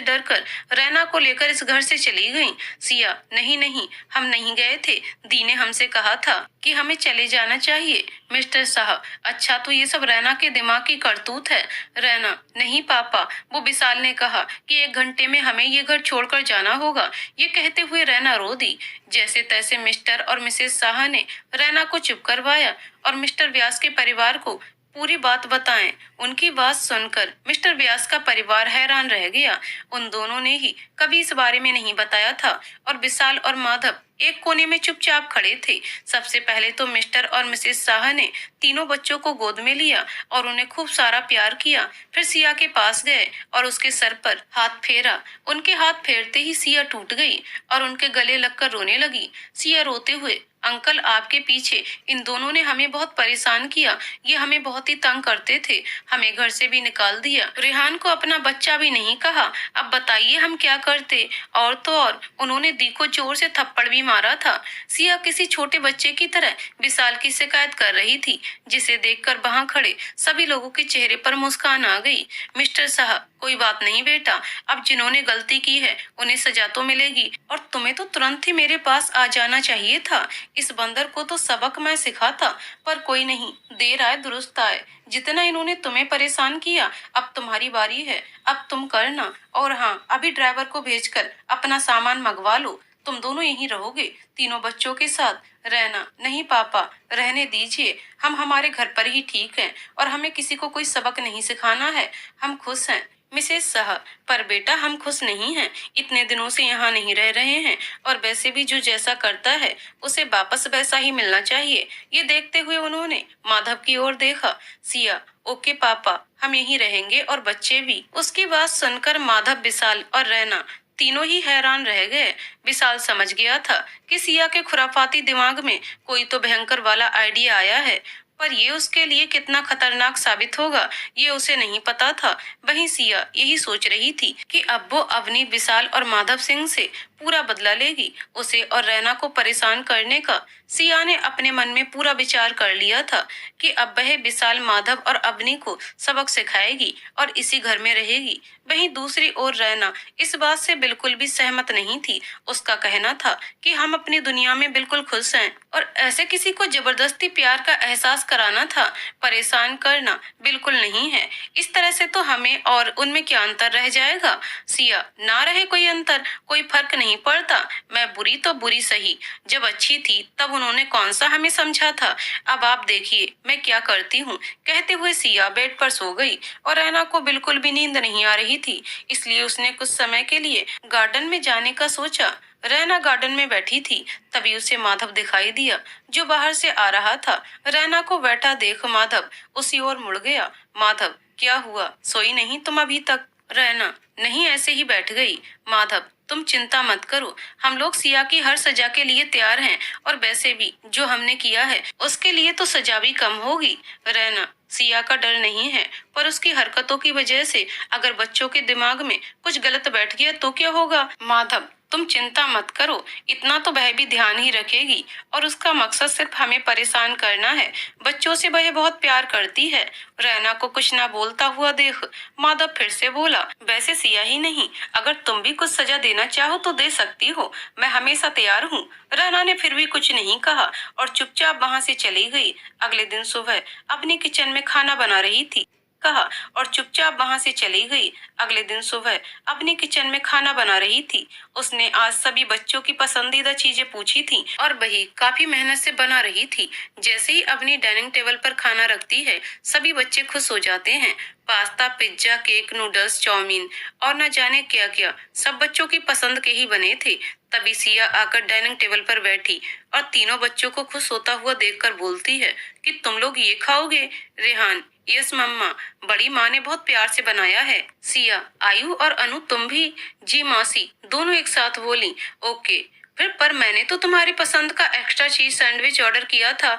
डरकर रैना को लेकर इस घर से चली गई। सिया, नहीं नहीं, हम नहीं गए थे, दी ने हमसे कहा था कि हमें चले जाना चाहिए। मिस्टर शाह, अच्छा तो ये सब रैना के दिमाग की करतूत है। रैना, नहीं पापा, वो विशाल ने कहा कि 1 घंटे में हमें ये घर छोड़कर जाना होगा। ये कहते हुए रैना रो दी। जैसे तैसे मिस्टर और मिसेस शाह ने रैना को चुप करवाया और मिस्टर व्यास के परिवार को पूरी बात बताएं। उनकी बात सुनकर मिस्टर व्यास का परिवार हैरान रह गया। उन दोनों ने ही कभी इस बारे में नहीं बताया था और विशाल और माधव एक कोने में चुपचाप खड़े थे। सबसे पहले तो मिस्टर और मिसेस शाह ने तीनों बच्चों को गोद में लिया और उन्हें खूब सारा प्यार किया। फिर सिया के पास गए और उसके सर पर हाथ फेरा। उनके हाथ फेरते ही सिया टूट गई और उनके गले लगकर रोने लगी। सिया रोते हुए, अंकल आपके पीछे इन दोनों ने हमें बहुत परेशान किया, ये हमें बहुत ही तंग करते थे, हमें घर से भी निकाल दिया, रेहान को अपना बच्चा भी नहीं कहा, अब बताइए हम क्या करते। और तो और उन्होंने दी को जोर से थप्पड़ भी मारा था। सिया किसी छोटे बच्चे की तरह विशाल की शिकायत कर रही थी, जिसे देखकर वहां खड़े सभी लोगों के चेहरे पर मुस्कान आ गई। मिस्टर शाह, कोई बात नहीं बेटा, अब जिन्होंने गलती की है उन्हें सजा तो मिलेगी, और तुम्हें तो तुरंत ही मेरे पास आ जाना चाहिए था। इस बंदर को तो सबक मैं सिखाता, पर कोई नहीं, देर आए दुरुस्त आए। जितना इन्होंने तुम्हें परेशान किया, अब तुम्हारी बारी है, अब तुम करना। और हाँ, अभी ड्राइवर को भेजकर अपना सामान मंगवा लो, तुम दोनों यहीं रहोगे तीनों बच्चों के साथ। रहना नहीं पापा, रहने दीजिए, हम हमारे घर पर ही ठीक हैं और हमें किसी को कोई सबक नहीं सिखाना है, हम खुश हैं। मिसेस शाह, पर बेटा हम खुश नहीं हैं, इतने दिनों से यहाँ नहीं रह रहे हैं, और वैसे भी जो जैसा करता है उसे वापस वैसा ही मिलना चाहिए। ये देखते हुए उन्होंने माधव की ओर देखा। सिया, ओके पापा, हम यहीं रहेंगे और बच्चे भी। उसकी बात सुनकर माधव, विशाल और रैना तीनों ही हैरान रह गए। विशाल समझ गया था कि सिया के खुराफाती दिमाग में कोई तो भयंकर वाला आइडिया आया है, पर ये उसके लिए कितना खतरनाक साबित होगा ये उसे नहीं पता था। वहीं सिया यही सोच रही थी कि अब वो अवनी, विशाल और माधव सिंह से पूरा बदला लेगी, उसे और रैना को परेशान करने का। सिया ने अपने मन में पूरा विचार कर लिया था कि अब वह विशाल, माधव और अवनी को सबक सिखाएगी और इसी घर में रहेगी। वहीं दूसरी ओर रैना इस बात से बिल्कुल भी सहमत नहीं थी। उसका कहना था कि हम अपनी दुनिया में बिल्कुल खुश हैं और ऐसे किसी को जबरदस्ती प्यार का एहसास कराना था, परेशान करना बिल्कुल नहीं है। इस तरह से तो हमें और उनमें क्या अंतर रह जाएगा। सिया, ना रहे कोई अंतर, कोई फर्क नहीं पड़ता। मैं बुरी तो बुरी सही, जब अच्छी थी तब उन्होंने कौन सा हमें समझा था। अब आप देखिए मैं क्या करती हूँ। कहते हुए सिया बेड पर सो गई और रैना को बिल्कुल भी नींद नहीं आ रही थी, इसलिए उसने कुछ समय के लिए गार्डन में जाने का सोचा। रैना गार्डन में बैठी थी, तभी उसे माधव दिखाई दिया जो बाहर से आ रहा था। रैना को बैठा देख माधव उसी ओर मुड़ गया। माधव, क्या हुआ, सोई नहीं तुम अभी तक? रैना, नहीं, ऐसे ही बैठ गई। माधव, तुम चिंता मत करो, हम लोग सिया की हर सजा के लिए तैयार हैं, और वैसे भी जो हमने किया है उसके लिए तो सजा भी कम होगी। रैना, सिया का डर नहीं है, पर उसकी हरकतों की वजह से अगर बच्चों के दिमाग में कुछ गलत बैठ गया तो क्या होगा? माधव, तुम चिंता मत करो, इतना तो वह भी ध्यान ही रखेगी, और उसका मकसद सिर्फ हमें परेशान करना है। बच्चों से वह बहुत प्यार करती है। रैना को कुछ ना बोलता हुआ देख माधव फिर से बोला, वैसे सिया ही नहीं, अगर तुम भी कुछ सजा देना चाहो तो दे सकती हो, मैं हमेशा तैयार हूँ। रैना ने फिर भी कुछ नहीं कहा और चुपचाप वहाँ से चली गई। अगले दिन सुबह अपनी किचन में खाना बना रही थी, कहा और चुपचाप वहां से चली गई। अगले दिन सुबह अपनी किचन में खाना बना रही थी। उसने आज सभी बच्चों की पसंदीदा चीजें पूछी थी और वही काफी मेहनत से बना रही थी। जैसे ही अपनी डाइनिंग टेबल पर खाना रखती है, सभी बच्चे खुश हो जाते हैं। Pasta, pizza, cake, noodles, chow mein और न जाने क्या क्या, सब बच्चों की पसंद के ही बने थे। तभी सिया आकर डाइनिंग टेबल पर बैठी और तीनों बच्चों को खुश होता हुआ देखकर बोलती है कि तुम लोग ये खाओगे? रेहान, यस मम्मा, बड़ी माँ ने बहुत प्यार से बनाया है। सिया, आयु और अनु तुम भी? जी मौसी, दोनों एक साथ बोली। ओके, फिर पर मैंने तो तुम्हारी पसंद का एक्स्ट्रा चीज सैंडविच ऑर्डर किया था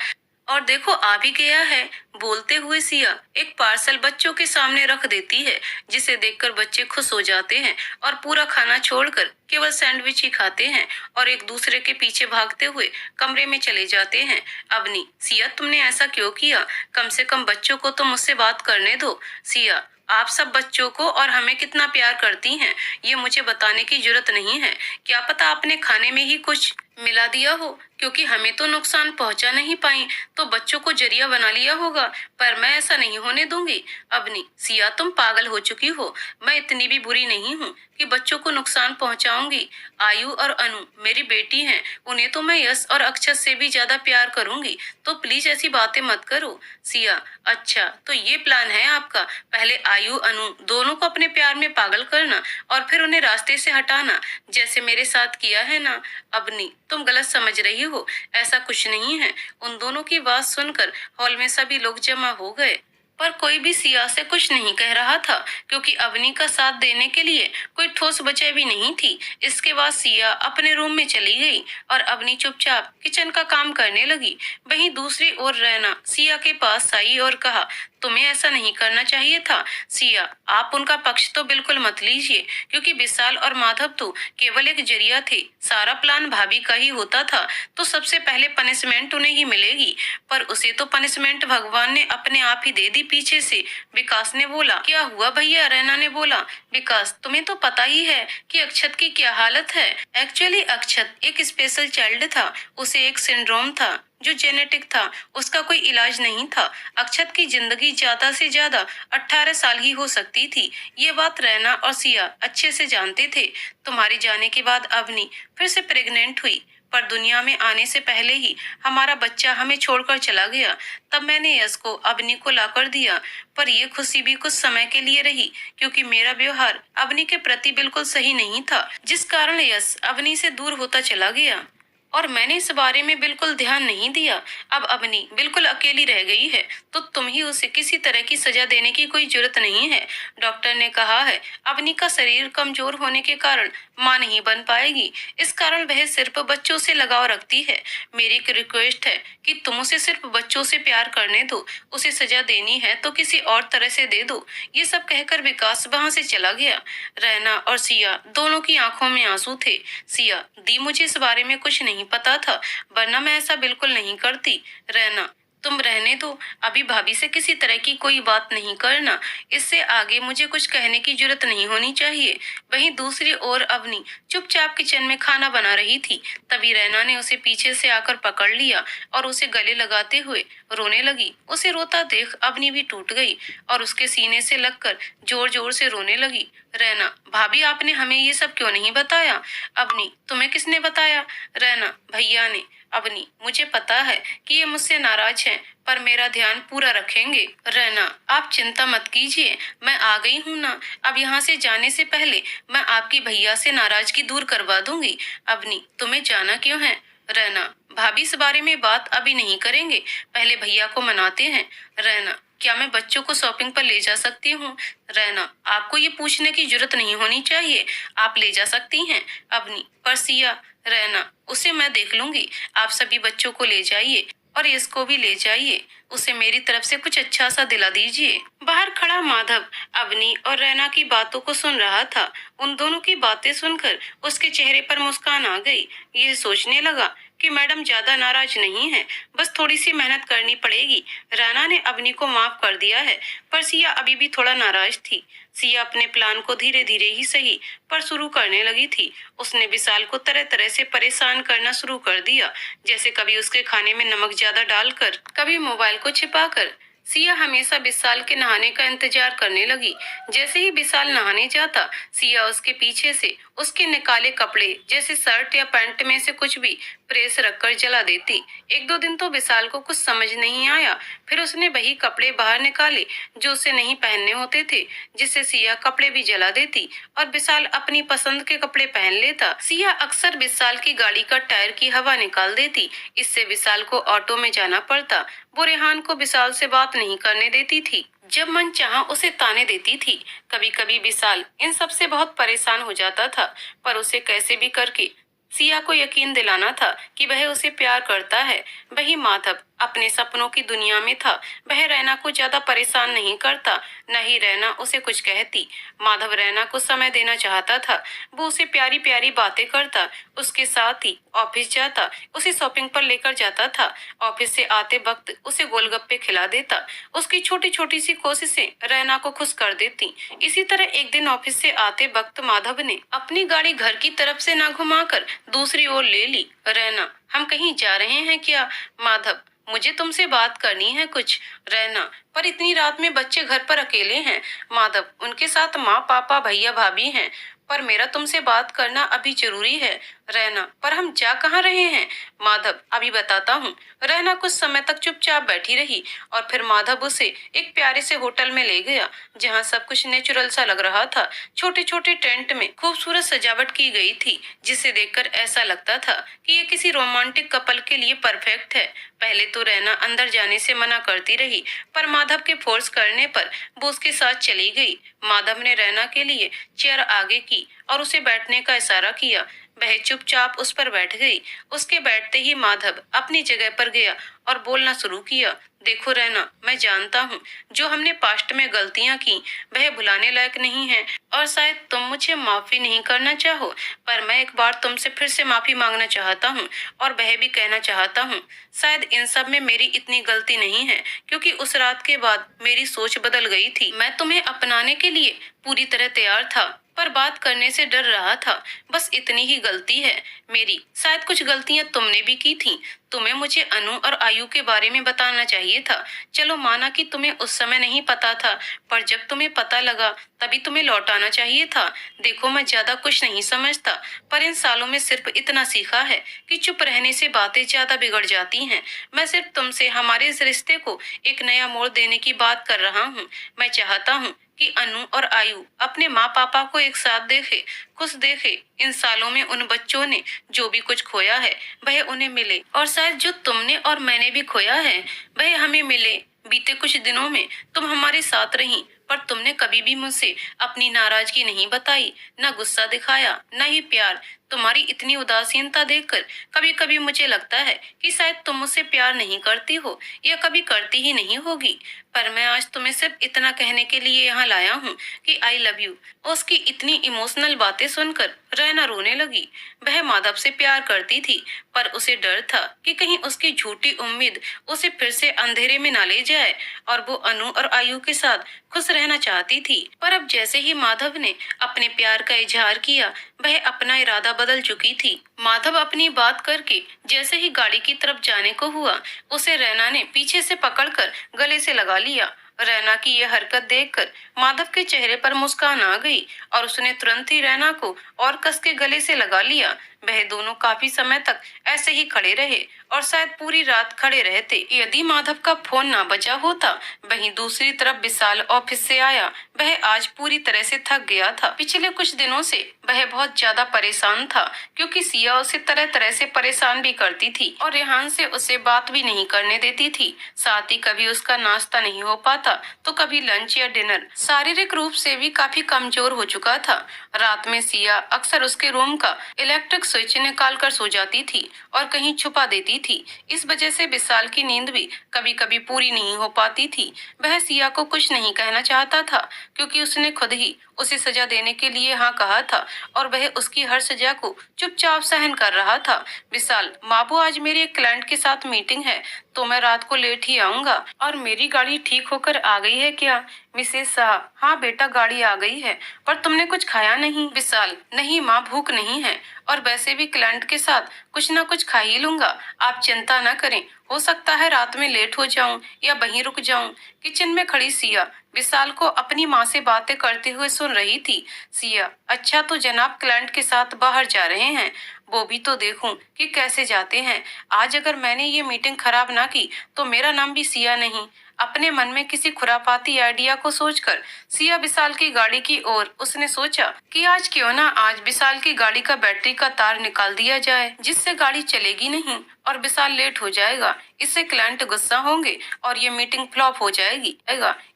और देखो आ भी गया है। बोलते हुए सिया एक पार्सल बच्चों के सामने रख देती है, जिसे देखकर बच्चे खुश हो जाते हैं और पूरा खाना छोड़कर केवल सैंडविच ही खाते हैं और एक दूसरे के पीछे भागते हुए कमरे में चले जाते हैं। अवनी, सिया तुमने ऐसा क्यों किया? कम से कम बच्चों को तो मुझसे बात करने दो। सिया, आप सब बच्चों को और हमें कितना प्यार करती हैं, ये मुझे बताने की जरूरत नहीं है। क्या पता आपने खाने में ही कुछ मिला दिया हो, क्योंकि हमें तो नुकसान पहुंचा नहीं पाई, तो बच्चों को जरिया बना लिया होगा, पर मैं ऐसा नहीं होने दूंगी। अवनी, सिया तुम पागल हो चुकी हो, मैं इतनी भी बुरी नहीं हूँ कि बच्चों को नुकसान पहुंचाऊंगी। आयु और अनु मेरी बेटी हैं, उन्हें तो मैं यश और अक्षत से भी ज्यादा प्यार करूंगी, तो प्लीज ऐसी बातें मत करो। सिया, अच्छा तो ये प्लान है आपका, पहले आयु, अनु दोनों को अपने प्यार में पागल करना और फिर उन्हें रास्ते से हटाना, जैसे मेरे साथ किया है ना? अवनी, तुम गलत समझ रही हो, ऐसा कुछ नहीं है। उन दोनों की बात सुनकर हॉल में सभी लोग जमा हो गए, पर कोई भी सिया से कुछ नहीं कह रहा था, क्योंकि अवनी का साथ देने के लिए कोई ठोस वजह भी नहीं थी। इसके बाद सिया अपने रूम में चली गई और अवनी चुपचाप किचन का काम करने लगी। वहीं दूसरी ओर रैना सिया के पास आई और कहा, तुम्हें ऐसा नहीं करना चाहिए था। सिया, आप उनका पक्ष तो बिल्कुल मत लीजिए, क्योंकि विशाल और माधव तो केवल एक जरिया थे। सारा प्लान भाभी का ही होता था, तो सबसे पहले पनिशमेंट उन्हें ही मिलेगी। पर उसे तो पनिशमेंट भगवान ने अपने आप ही दे दी पीछे से। विकास ने बोला, क्या हुआ भैया? रैना ने बोला, विकास, तुम्हें तो पता ही है कि अक्षत की क्या हालत है। एक्चुअली अक्षत एक स्पेशल चाइल्ड था, उसे एक सिंड्रोम था जो जेनेटिक था, उसका कोई इलाज नहीं था। अक्षत की जिंदगी ज्यादा से ज्यादा 18 साल ही हो सकती थी। ये बात रैना और सिया अच्छे से जानते थे। तुम्हारे जाने के बाद अवनी फिर से प्रेग्नेंट हुई, पर दुनिया में आने से पहले ही हमारा बच्चा हमें छोड़कर चला गया। तब मैंने यश को अवनी को लाकर दिया, पर ये खुशी भी कुछ समय के लिए रही, क्योंकि मेरा व्यवहार अवनी के प्रति बिल्कुल सही नहीं था, जिस कारण यश अवनी से दूर होता चला गया और मैंने इस बारे में बिल्कुल ध्यान नहीं दिया। अब अवनी बिल्कुल अकेली रह गई है, तो तुम ही उसे किसी तरह की सजा देने की कोई जरूरत नहीं है। डॉक्टर ने कहा है अवनी का शरीर कमजोर होने के कारण मां नहीं बन पाएगी, इस कारण वह सिर्फ बच्चों से लगाव रखती है। मेरी एक रिक्वेस्ट है कि तुम उसे सिर्फ बच्चों से प्यार करने दो। उसे सजा देनी है तो किसी और तरह से दे दो। ये सब कहकर विकास वहां से चला गया। रैना और सिया दोनों की आंखों में आंसू थे। सिया दी, मुझे इस बारे में कुछ नहीं पता था, वरना मैं ऐसा बिल्कुल नहीं करती। रैना, तुम रहने दो, अभी भाभी से किसी तरह की कोई बात नहीं करना। इससे आगे मुझे कुछ कहने की जरूरत नहीं होनी चाहिए। वहीं दूसरी ओर अवनी चुपचाप किचन में खाना बना रही थी। तभी रैना ने उसे पीछे से आकर पकड़ लिया और उसे गले लगाते हुए रोने लगी। उसे रोता देख अवनी भी टूट गई और उसके सीने से लगकर जोर जोर से रोने लगी। रैना, भाभी, आपने हमें ये सब क्यों नहीं बताया? अवनी, तुम्हें किसने बताया? रैना, भैया ने। अवनी, मुझे पता है कि ये मुझसे नाराज हैं, पर मेरा ध्यान पूरा रखेंगे। रैना, आप चिंता मत कीजिए, मैं आ गई हूँ ना। अब यहाँ से जाने से पहले मैं आपकी भैया से नाराजगी दूर करवा दूंगी। अवनी, तुम्हें जाना क्यों है? रैना, भाभी, इस बारे में बात अभी नहीं करेंगे, पहले भैया को मनाते हैं। रैना, क्या मैं बच्चों को शॉपिंग पर ले जा सकती हूँ? रैना, आपको ये पूछने की जरूरत नहीं होनी चाहिए, आप ले जा सकती हैं। अवनी, पर सिया। रैना, उसे मैं देख लूंगी, आप सभी बच्चों को ले जाइए और इसको भी ले जाइए, उसे मेरी तरफ से कुछ अच्छा सा दिला दीजिए। बाहर खड़ा माधव अवनी और रैना की बातों को सुन रहा था। उन दोनों की बातें सुनकर उसके चेहरे पर मुस्कान आ गई। ये सोचने लगा कि मैडम ज्यादा नाराज नहीं है, बस थोड़ी सी मेहनत करनी पड़ेगी। रैना ने अवनी को माफ कर दिया है, पर सिया अभी भी थोड़ा नाराज थी। सिया अपने प्लान को धीरे धीरे ही सही पर शुरू करने लगी थी। उसने विशाल को तरह तरह से परेशान करना शुरू कर दिया, जैसे कभी उसके खाने में नमक ज्यादा डालकर, कभी मोबाइल को छिपाकर। सिया हमेशा विशाल के नहाने का इंतजार करने लगी। जैसे ही विशाल नहाने जाता, सिया उसके पीछे से उसके निकाले कपड़े जैसे शर्ट या पैंट में से कुछ भी प्रेस रखकर जला देती। एक दो दिन तो विशाल को कुछ समझ नहीं आया, फिर उसने वही कपड़े बाहर निकाले जो उसे नहीं पहनने होते थे, जिससे सिया कपड़े भी जला देती और विशाल अपनी पसंद के कपड़े पहन लेता। सिया अक्सर विशाल की गाड़ी का टायर की हवा निकाल देती, इससे विशाल को ऑटो में जाना पड़ता। वो रेहान को विशाल से बात नहीं करने देती थी, जब मन चाहा उसे ताने देती थी। कभी कभी विशाल इन सब से बहुत परेशान हो जाता था, पर उसे कैसे भी करके सिया को यकीन दिलाना था कि वह उसे प्यार करता है। वही माधव अपने सपनों की दुनिया में था। वह रैना को ज्यादा परेशान नहीं करता, न ही रैना उसे कुछ कहती। माधव रैना को समय देना चाहता था, वो उसे प्यारी प्यारी बातें करता, उसके साथ ही ऑफिस जाता, उसे शॉपिंग पर लेकर जाता था, ऑफिस से आते वक्त उसे गोलगप्पे खिला देता। उसकी छोटी छोटी सी कोशिशें रैना को खुश कर देती। इसी तरह एक दिन ऑफिस से आते वक्त माधव ने अपनी गाड़ी घर की तरफ से ना घुमाकर दूसरी ओर ले ली। रैना, हम कहीं जा रहे हैं क्या? माधव, मुझे तुमसे बात करनी है कुछ। रैना, पर इतनी रात में बच्चे घर पर अकेले हैं। माधव, उनके साथ माँ पापा भैया भाभी हैं, पर मेरा तुमसे बात करना अभी जरूरी है। रैना, पर हम जा कहाँ रहे हैं? माधव, अभी बताता हूँ। रैना कुछ समय तक चुपचाप बैठी रही और फिर माधव उसे एक प्यारे से होटल में ले गया, जहाँ सब कुछ नेचुरल सा लग रहा था। छोटे छोटे टेंट में खूबसूरत सजावट की गई थी, जिसे देखकर ऐसा लगता था कि ये किसी रोमांटिक कपल के लिए परफेक्ट है। पहले तो रैना अंदर जाने से मना करती रही, पर माधव के फोर्स करने पर वो उसके साथ चली गई। माधव ने रैना के लिए चेयर आगे की और उसे बैठने का इशारा किया। वह चुपचाप उस पर बैठ गई। उसके बैठते ही माधव अपनी जगह पर गया और बोलना शुरू किया। देखो रैना, मैं जानता हूँ जो हमने पास्ट में गलतियां की वह भुलाने लायक नहीं है, और शायद तुम मुझे माफी नहीं करना चाहो, पर मैं एक बार तुमसे फिर से माफी मांगना चाहता हूँ और वह भी कहना चाहता हूँ, शायद इन सब में मेरी इतनी गलती नहीं है, क्योंकि उस रात के बाद मेरी सोच बदल गई थी। मैं तुम्हें अपनाने के लिए पूरी तरह तैयार था, पर बात करने से डर रहा था। बस इतनी ही गलती है मेरी। शायद कुछ गलतियां तुमने भी की थी। तुम्हें मुझे अनु और आयु के बारे में बताना चाहिए था। चलो माना कि तुम्हें उस समय नहीं पता था, पर जब तुम्हें पता लगा तभी तुम्हें लौटाना चाहिए था। देखो, मैं ज्यादा कुछ नहीं समझता, पर इन सालों में सिर्फ इतना सीखा है कि चुप रहने से बातें ज्यादा बिगड़ जाती हैं। मैं सिर्फ तुमसे हमारे इस रिश्ते को एक नया मोड़ देने की बात कर रहा हूँ। मैं चाहता हूँ कि अनु और आयु अपने माँ पापा को एक साथ देखे, खुश देखे। इन सालों में उन बच्चों ने जो भी कुछ खोया है वह उन्हें मिले, और शायद जो तुमने और मैंने भी खोया है वह हमें मिले। बीते कुछ दिनों में तुम हमारे साथ रही, पर तुमने कभी भी मुझसे अपनी नाराजगी नहीं बताई, न गुस्सा दिखाया, न ही प्यार। तुम्हारी इतनी उदासीनता देखकर कभी कभी मुझे लगता है कि शायद तुम मुझसे प्यार नहीं करती हो, या कभी करती ही नहीं होगी। पर मैं आज तुम्हें सिर्फ इतना कहने के लिए यहाँ लाया हूँ कि आई लव यू। उसकी इतनी इमोशनल बातें सुनकर रैना रोने लगी। वह माधव से प्यार करती थी, पर उसे डर था कि कहीं उसकी झूठी उम्मीद उसे फिर से अंधेरे में ना ले जाए, और वो अनु और आयु के साथ खुश रहना चाहती थी। पर अब जैसे ही माधव ने अपने प्यार का इजहार किया, वह अपना इरादा बदल चुकी थी। माधव अपनी बात करके जैसे ही गाड़ी की तरफ जाने को हुआ, उसे रैना ने पीछे से पकड़कर गले से लगा लिया। रैना की यह हरकत देखकर माधव के चेहरे पर मुस्कान आ गई और उसने तुरंत ही रैना को और कस के गले से लगा लिया। वह दोनों काफी समय तक ऐसे ही खड़े रहे और शायद पूरी रात खड़े रहते, यदि माधव का फोन ना बजा होता। वहीं दूसरी तरफ विशाल ऑफिस से आया। वह आज पूरी तरह से थक गया था। पिछले कुछ दिनों से वह बहुत ज्यादा परेशान था, क्योंकि सिया उसे तरह तरह से परेशान भी करती थी और रेहान से उसे बात भी नहीं करने देती थी। साथ ही कभी उसका नाश्ता नहीं हो पाता तो कभी लंच या डिनर। शारीरिक रूप से भी काफी कमजोर हो चुका था। रात में सिया अक्सर उसके रूम का इलेक्ट्रिक स्विच निकाल कर सो जाती थी और कहीं छुपा देती थी। इस वजह से विशाल की नींद भी कभी कभी पूरी नहीं हो पाती थी। वह सिया को कुछ नहीं कहना चाहता था, क्योंकि उसने खुद ही उसे सजा देने के लिए हाँ कहा था और वह उसकी हर सजा को चुपचाप सहन कर रहा था। विशाल, माबू, आज मेरे एक क्लाइंट के साथ मीटिंग है, तो मैं रात को लेट ही आऊंगा। और मेरी गाड़ी ठीक होकर आ गई है क्या? मिसेस शाह, हाँ बेटा, गाड़ी आ गई है, पर तुमने कुछ खाया नहीं? विशाल, नहीं माँ, भूख नहीं है, और वैसे भी क्लाइंट के साथ कुछ ना कुछ खा ही लूंगा। आप चिंता न करें, हो सकता है रात में लेट हो जाऊं या वहीं रुक जाऊं। किचन में खड़ी सिया विशाल को अपनी माँ से बातें करते हुए सुन रही थी। सिया, अच्छा, तो जनाब क्लाइंट के साथ बाहर जा रहे हैं, वो भी तो देखूं कि कैसे जाते हैं। आज अगर मैंने ये मीटिंग खराब ना की तो मेरा नाम भी सिया नहीं। अपने मन में किसी खुरापाती आइडिया को सोचकर सिया विशाल की गाड़ी की ओर उसने सोचा कि आज क्यों ना आज विशाल की गाड़ी का बैटरी का तार निकाल दिया जाए, जिससे गाड़ी चलेगी नहीं और विशाल लेट हो जाएगा। इससे क्लाइंट गुस्सा होंगे और ये मीटिंग फ्लॉप हो जाएगी।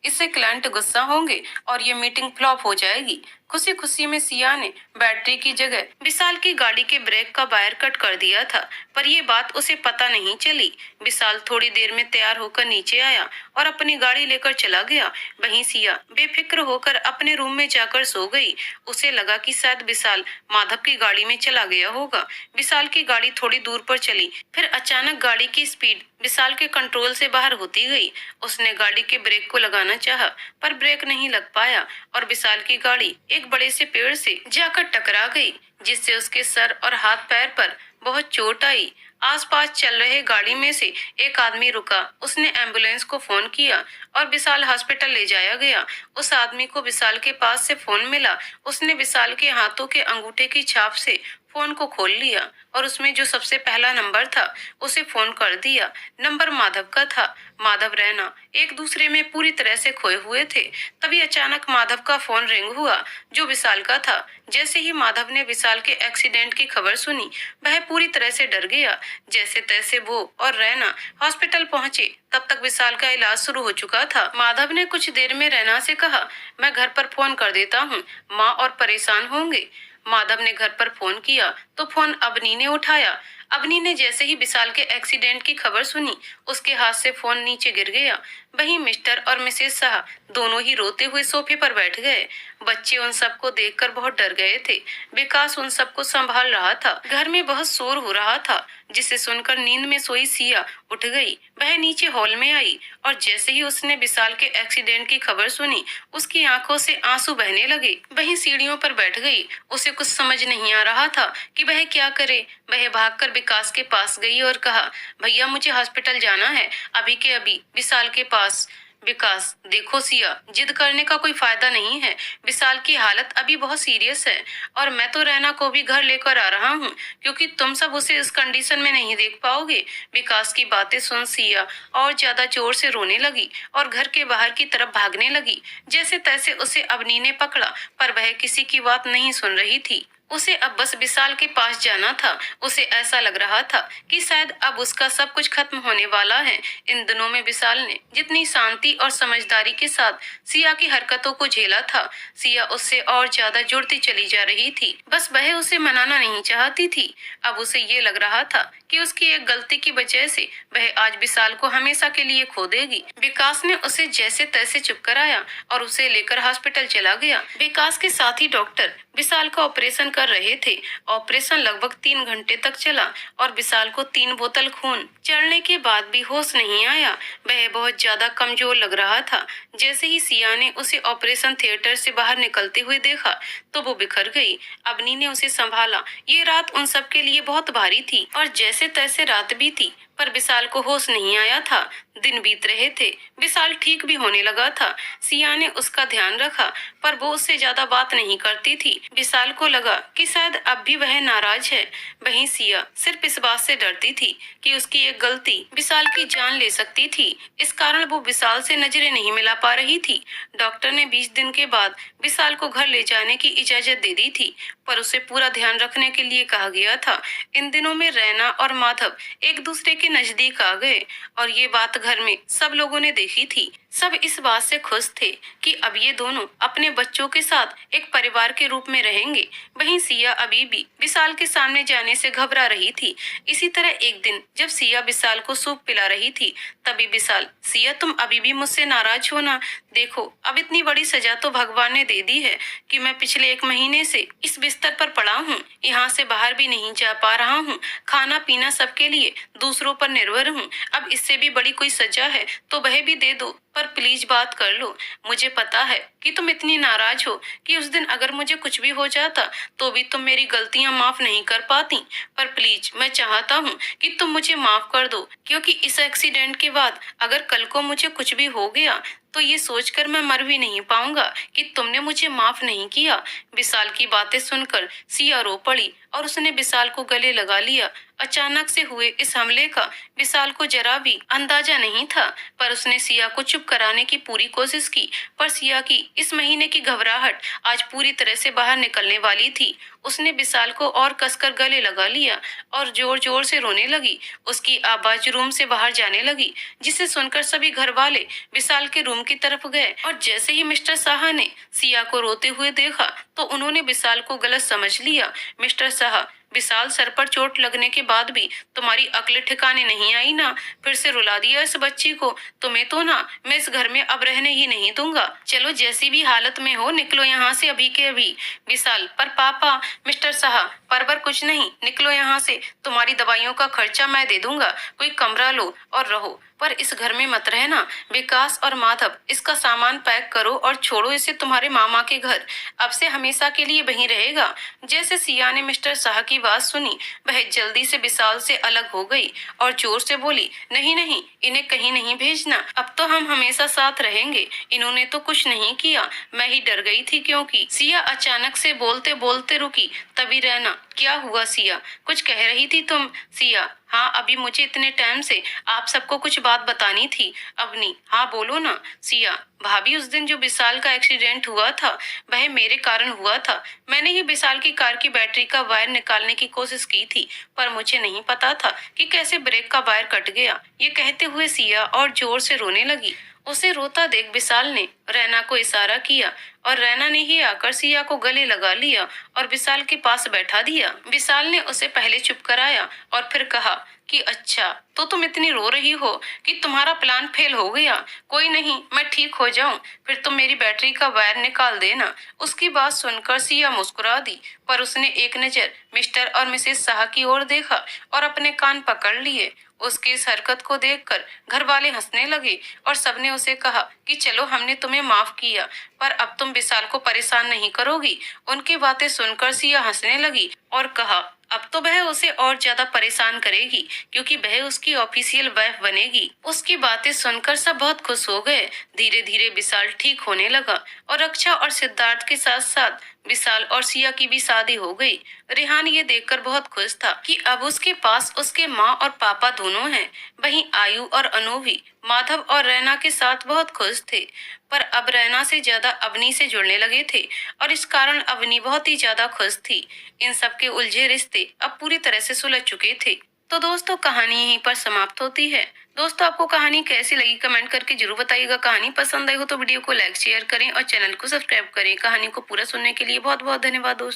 इससे क्लाइंट गुस्सा होंगे और ये मीटिंग फ्लॉप हो जाएगी। खुशी खुशी में सिया ने बैटरी की जगह विशाल की गाड़ी के ब्रेक का वायर कट कर दिया था, पर ये बात उसे पता नहीं चली। विशाल थोड़ी देर में तैयार होकर नीचे आया और अपनी गाड़ी लेकर चला गया। वहीं सिया बेफिक्र होकर अपने रूम में जाकर सो गई। उसे लगा कि शायद विशाल माधव की गाड़ी में चला गया होगा। विशाल की गाड़ी थोड़ी दूर पर चली, फिर अचानक गाड़ी की स्पीड विशाल के कंट्रोल से बाहर होती गई। उसने गाड़ी के ब्रेक को लगाना चाहा, पर ब्रेक नहीं लग पाया और विशाल की गाड़ी एक बड़े से पेड़ से जाकर टकरा गई, जिससे उसके सर और हाथ पैर पर बहुत चोट आई। आसपास चल रहे गाड़ी में से एक आदमी रुका। उसने एम्बुलेंस को फोन किया और विशाल हॉस्पिटल ले जाया गया। उस आदमी को विशाल के पास से फोन मिला। उसने विशाल के हाथों के अंगूठे की छाप से फोन को खोल लिया और उसमें जो सबसे पहला नंबर था उसे फोन कर दिया। नंबर माधव का था। माधव रैना एक दूसरे में पूरी तरह से खोए हुए थे। तभी अचानक माधव का फोन रिंग हुआ, जो विशाल का था। जैसे ही माधव ने विशाल के एक्सीडेंट की खबर सुनी, वह पूरी तरह से डर गया। जैसे तैसे वो और रैना हॉस्पिटल पहुंचे, तब तक विशाल का इलाज शुरू हो चुका था। माधव ने कुछ देर में रैना से कहा, मैं घर पर फोन कर देता हूँ, माँ और परेशान होंगे। माधव ने घर पर फोन किया तो फोन अवनी ने उठाया। अवनी ने जैसे ही विशाल के एक्सीडेंट की खबर सुनी, उसके हाथ से फोन नीचे गिर गया। वहीं मिस्टर और मिसेस शाह दोनों ही रोते हुए सोफे पर बैठ गए। बच्चे उन सबको देखकर बहुत डर गए थे। विकास उन सबको संभाल रहा था। घर में बहुत शोर हो रहा था, जिसे सुनकर नींद में सोई सिया उठ गई। वह नीचे हॉल में आई और जैसे ही उसने विशाल के एक्सीडेंट की खबर सुनी, उसकी आंखों से आंसू बहने लगे। वहीं सीढ़ियों पर बैठ गई। उसे कुछ समझ नहीं आ रहा था कि वह क्या करे। वह भागकर विकास के पास गई और कहा, भैया मुझे हॉस्पिटल जाना है, अभी के अभी, विशाल के पास। विकास, देखो सिया, जिद करने का कोई फायदा नहीं है। विशाल की हालत अभी बहुत सीरियस है और मैं तो रैना को भी घर लेकर आ रहा हूँ, क्योंकि तुम सब उसे इस कंडीशन में नहीं देख पाओगे। विकास की बातें सुन सिया और ज्यादा जोर से रोने लगी और घर के बाहर की तरफ भागने लगी। जैसे तैसे उसे अवनी ने पकड़ा, पर वह किसी की बात नहीं सुन रही थी। उसे अब बस विशाल के पास जाना था। उसे ऐसा लग रहा था कि शायद अब उसका सब कुछ खत्म होने वाला है। इन दिनों में विशाल ने जितनी शांति और समझदारी के साथ सिया की हरकतों को झेला था, सिया उससे और ज्यादा जुड़ती चली जा रही थी। बस वह उसे मनाना नहीं चाहती थी। अब उसे ये लग रहा था कि उसकी एक गलती की वजह से वह आज विशाल को हमेशा के लिए खो देगी। विकास ने उसे जैसे तैसे चुप कराया और उसे लेकर हॉस्पिटल चला गया। विकास के साथ ही डॉक्टर विशाल का ऑपरेशन कर रहे थे। ऑपरेशन लगभग 3 घंटे तक चला और विशाल को 3 बोतल खून चढ़ने के बाद भी होश नहीं आया। वह बहुत ज्यादा कमजोर लग रहा था। जैसे ही सिया ने उसे ऑपरेशन थिएटर से बाहर निकलते हुए देखा तो वो बिखर गई। अवनी ने उसे संभाला। ये रात उन सब के लिए बहुत भारी थी और जैसे तैसे रात बीती, पर विशाल को होश नहीं आया था। दिन बीत रहे थे। विशाल ठीक भी होने लगा था। सिया ने उसका ध्यान रखा, पर वो उससे ज्यादा बात नहीं करती थी। विशाल को लगा कि शायद अब भी वह नाराज है। वहीं सिया सिर्फ इस बात से डरती थी कि उसकी एक गलती विशाल की जान ले सकती थी। इस कारण वो विशाल से नजरें नहीं मिला पा रही थी। डॉक्टर ने 20 दिन के बाद विशाल को घर ले जाने की इजाजत दे दी थी, पर उसे पूरा ध्यान रखने के लिए कहा गया था। इन दिनों में रैना और माधव एक दूसरे के नजदीक आ गए और ये बात घर में सब लोगों ने देखी थी। सब इस बात से खुश थे कि अब ये दोनों अपने बच्चों के साथ एक परिवार के रूप में रहेंगे। वहीं सिया अभी भी विशाल के सामने जाने से घबरा रही थी। इसी तरह एक दिन जब सिया विशाल को सूप पिला रही थी, तभी विशाल, सिया तुम अभी भी मुझसे नाराज हो ना? देखो, अब इतनी बड़ी सजा तो भगवान ने दे दी है कि मैं पिछले 1 महीने से इस बिस्तर पर पड़ा हूँ, यहाँ से बाहर भी नहीं जा पा रहा हूँ, खाना पीना सबके लिए दूसरों पर निर्भर हूँ। अब इससे भी बड़ी कोई सजा है तो वह भी दे दो, पर प्लीज बात कर लो। मुझे पता है कि तुम इतनी नाराज हो कि उस दिन अगर मुझे कुछ भी हो जाता तो भी तुम मेरी गलतियां माफ नहीं कर पाती, पर प्लीज मैं चाहता हूँ कि तुम मुझे माफ कर दो, क्योंकि इस एक्सीडेंट के बाद अगर कल को मुझे कुछ भी हो गया तो ये सोचकर मैं मर भी नहीं पाऊंगा कि तुमने मुझे माफ नहीं किया। विशाल की बातें सुनकर सिया रो पड़ी और उसने विशाल को गले लगा लिया। अचानक से हुए इस हमले का विशाल को जरा भी अंदाजा नहीं था, पर उसने सिया को चुप कराने की पूरी कोशिश की। पर सिया की इस महीने की घबराहट आज पूरी तरह से बाहर निकलने वाली थी। उसने विशाल को और कसकर गले लगा लिया और जोर जोर से रोने लगी। उसकी आवाज रूम से बाहर जाने लगी, जिसे सुनकर सभी घर वाले विशाल के रूम की तरफ गए और जैसे ही मिस्टर साहा ने सिया को रोते हुए देखा तो उन्होंने विशाल को गलत समझ लिया। मिस्टर साहा, विशाल, सर पर चोट लगने के बाद भी तुम्हारी अक्ल ठिकाने नहीं आई ना? फिर से रुला दिया इस बच्ची को। तुम्हें तो ना मैं इस घर में अब रहने ही नहीं दूंगा। चलो, जैसी भी हालत में हो निकलो यहाँ से अभी के अभी। विशाल, पर पापा, मिस्टर साहा, परवर कुछ नहीं, निकलो यहाँ से। तुम्हारी दवाइयों का खर्चा मैं दे दूंगा। कोई कमरा लो और रहो, पर इस घर में मत रहना। विकास और माधव, इसका सामान पैक करो और छोड़ो इसे तुम्हारे मामा के घर। अब से हमेशा के लिए वहीं रहेगा। जैसे सिया ने मिस्टर शाह की की बात सुनी वह जल्दी से विशाल से अलग हो गई और जोर से बोली, नहीं नहीं, इन्हें कहीं नहीं भेजना, अब तो हम हमेशा साथ रहेंगे, इन्होंने तो कुछ नहीं किया, मैं ही डर गई थी क्योंकि। सिया अचानक से बोलते बोलते रुकी। तभी रैना, क्या हुआ सिया, कुछ कह रही थी तुम? सिया, हाँ अभी मुझे इतने टाइम से आप सबको कुछ बात बतानी थी। अवनी, हाँ बोलो ना। सिया, भाभी उस दिन जो विशाल का एक्सीडेंट हुआ था वह मेरे कारण हुआ था। मैंने ही विशाल की कार की बैटरी का वायर निकालने की कोशिश की थी, पर मुझे नहीं पता था कि कैसे ब्रेक का वायर कट गया। ये कहते हुए सिया और जोर से रोने लगी। उसे रोता देख विशाल ने रैना को इशारा किया और रैना ने ही आकर सिया को गले लगा लिया और विशाल के पास बैठा दिया। विशाल ने उसे पहले चुप कराया और फिर कहा कि अच्छा, तो तुम इतनी रो रही हो कि तुम्हारा प्लान फेल हो गया। कोई नहीं, मैं ठीक हो जाऊं, फिर तुम मेरी बैटरी का वायर निकाल देना। उसकी बात सुनकर सिया मुस्कुरा दी, पर उसने एक नजर मिस्टर और मिसेस शाह की ओर देखा और अपने कान पकड़ लिए। उसकी इस हरकत को देखकर घर वाले हंसने लगे और सबने उसे कहा कि चलो हमने तुम्हें माफ किया, पर अब तुम विशाल को परेशान नहीं करोगी। उनकी बातें सुनकर सिया हंसने लगी और कहा, अब तो वह उसे और ज्यादा परेशान करेगी क्योंकि वह उसकी ऑफिशियल वाइफ बनेगी। उसकी बातें सुनकर सब बहुत खुश हो गए। धीरे धीरे विशाल ठीक होने लगा और रक्षा और सिद्धार्थ के साथ साथ विशाल और सिया की भी शादी हो गई। रेहान ये देखकर बहुत खुश था कि अब उसके पास उसके माँ और पापा दोनों हैं। वहीं आयु और अनु भी माधव और रैना के साथ बहुत खुश थे, पर अब रैना से ज्यादा अवनी से जुड़ने लगे थे और इस कारण अवनी बहुत ही ज्यादा खुश थी। इन सब के उलझे रिश्ते अब पूरी तरह से सुलझ चुके थे। तो दोस्तों, कहानी यहीं पर समाप्त होती है। दोस्तों, आपको कहानी कैसी लगी कमेंट करके जरूर बताइएगा। कहानी पसंद आई हो तो वीडियो को लाइक शेयर करें और चैनल को सब्सक्राइब करें। कहानी को पूरा सुनने के लिए बहुत बहुत धन्यवाद दोस्तों।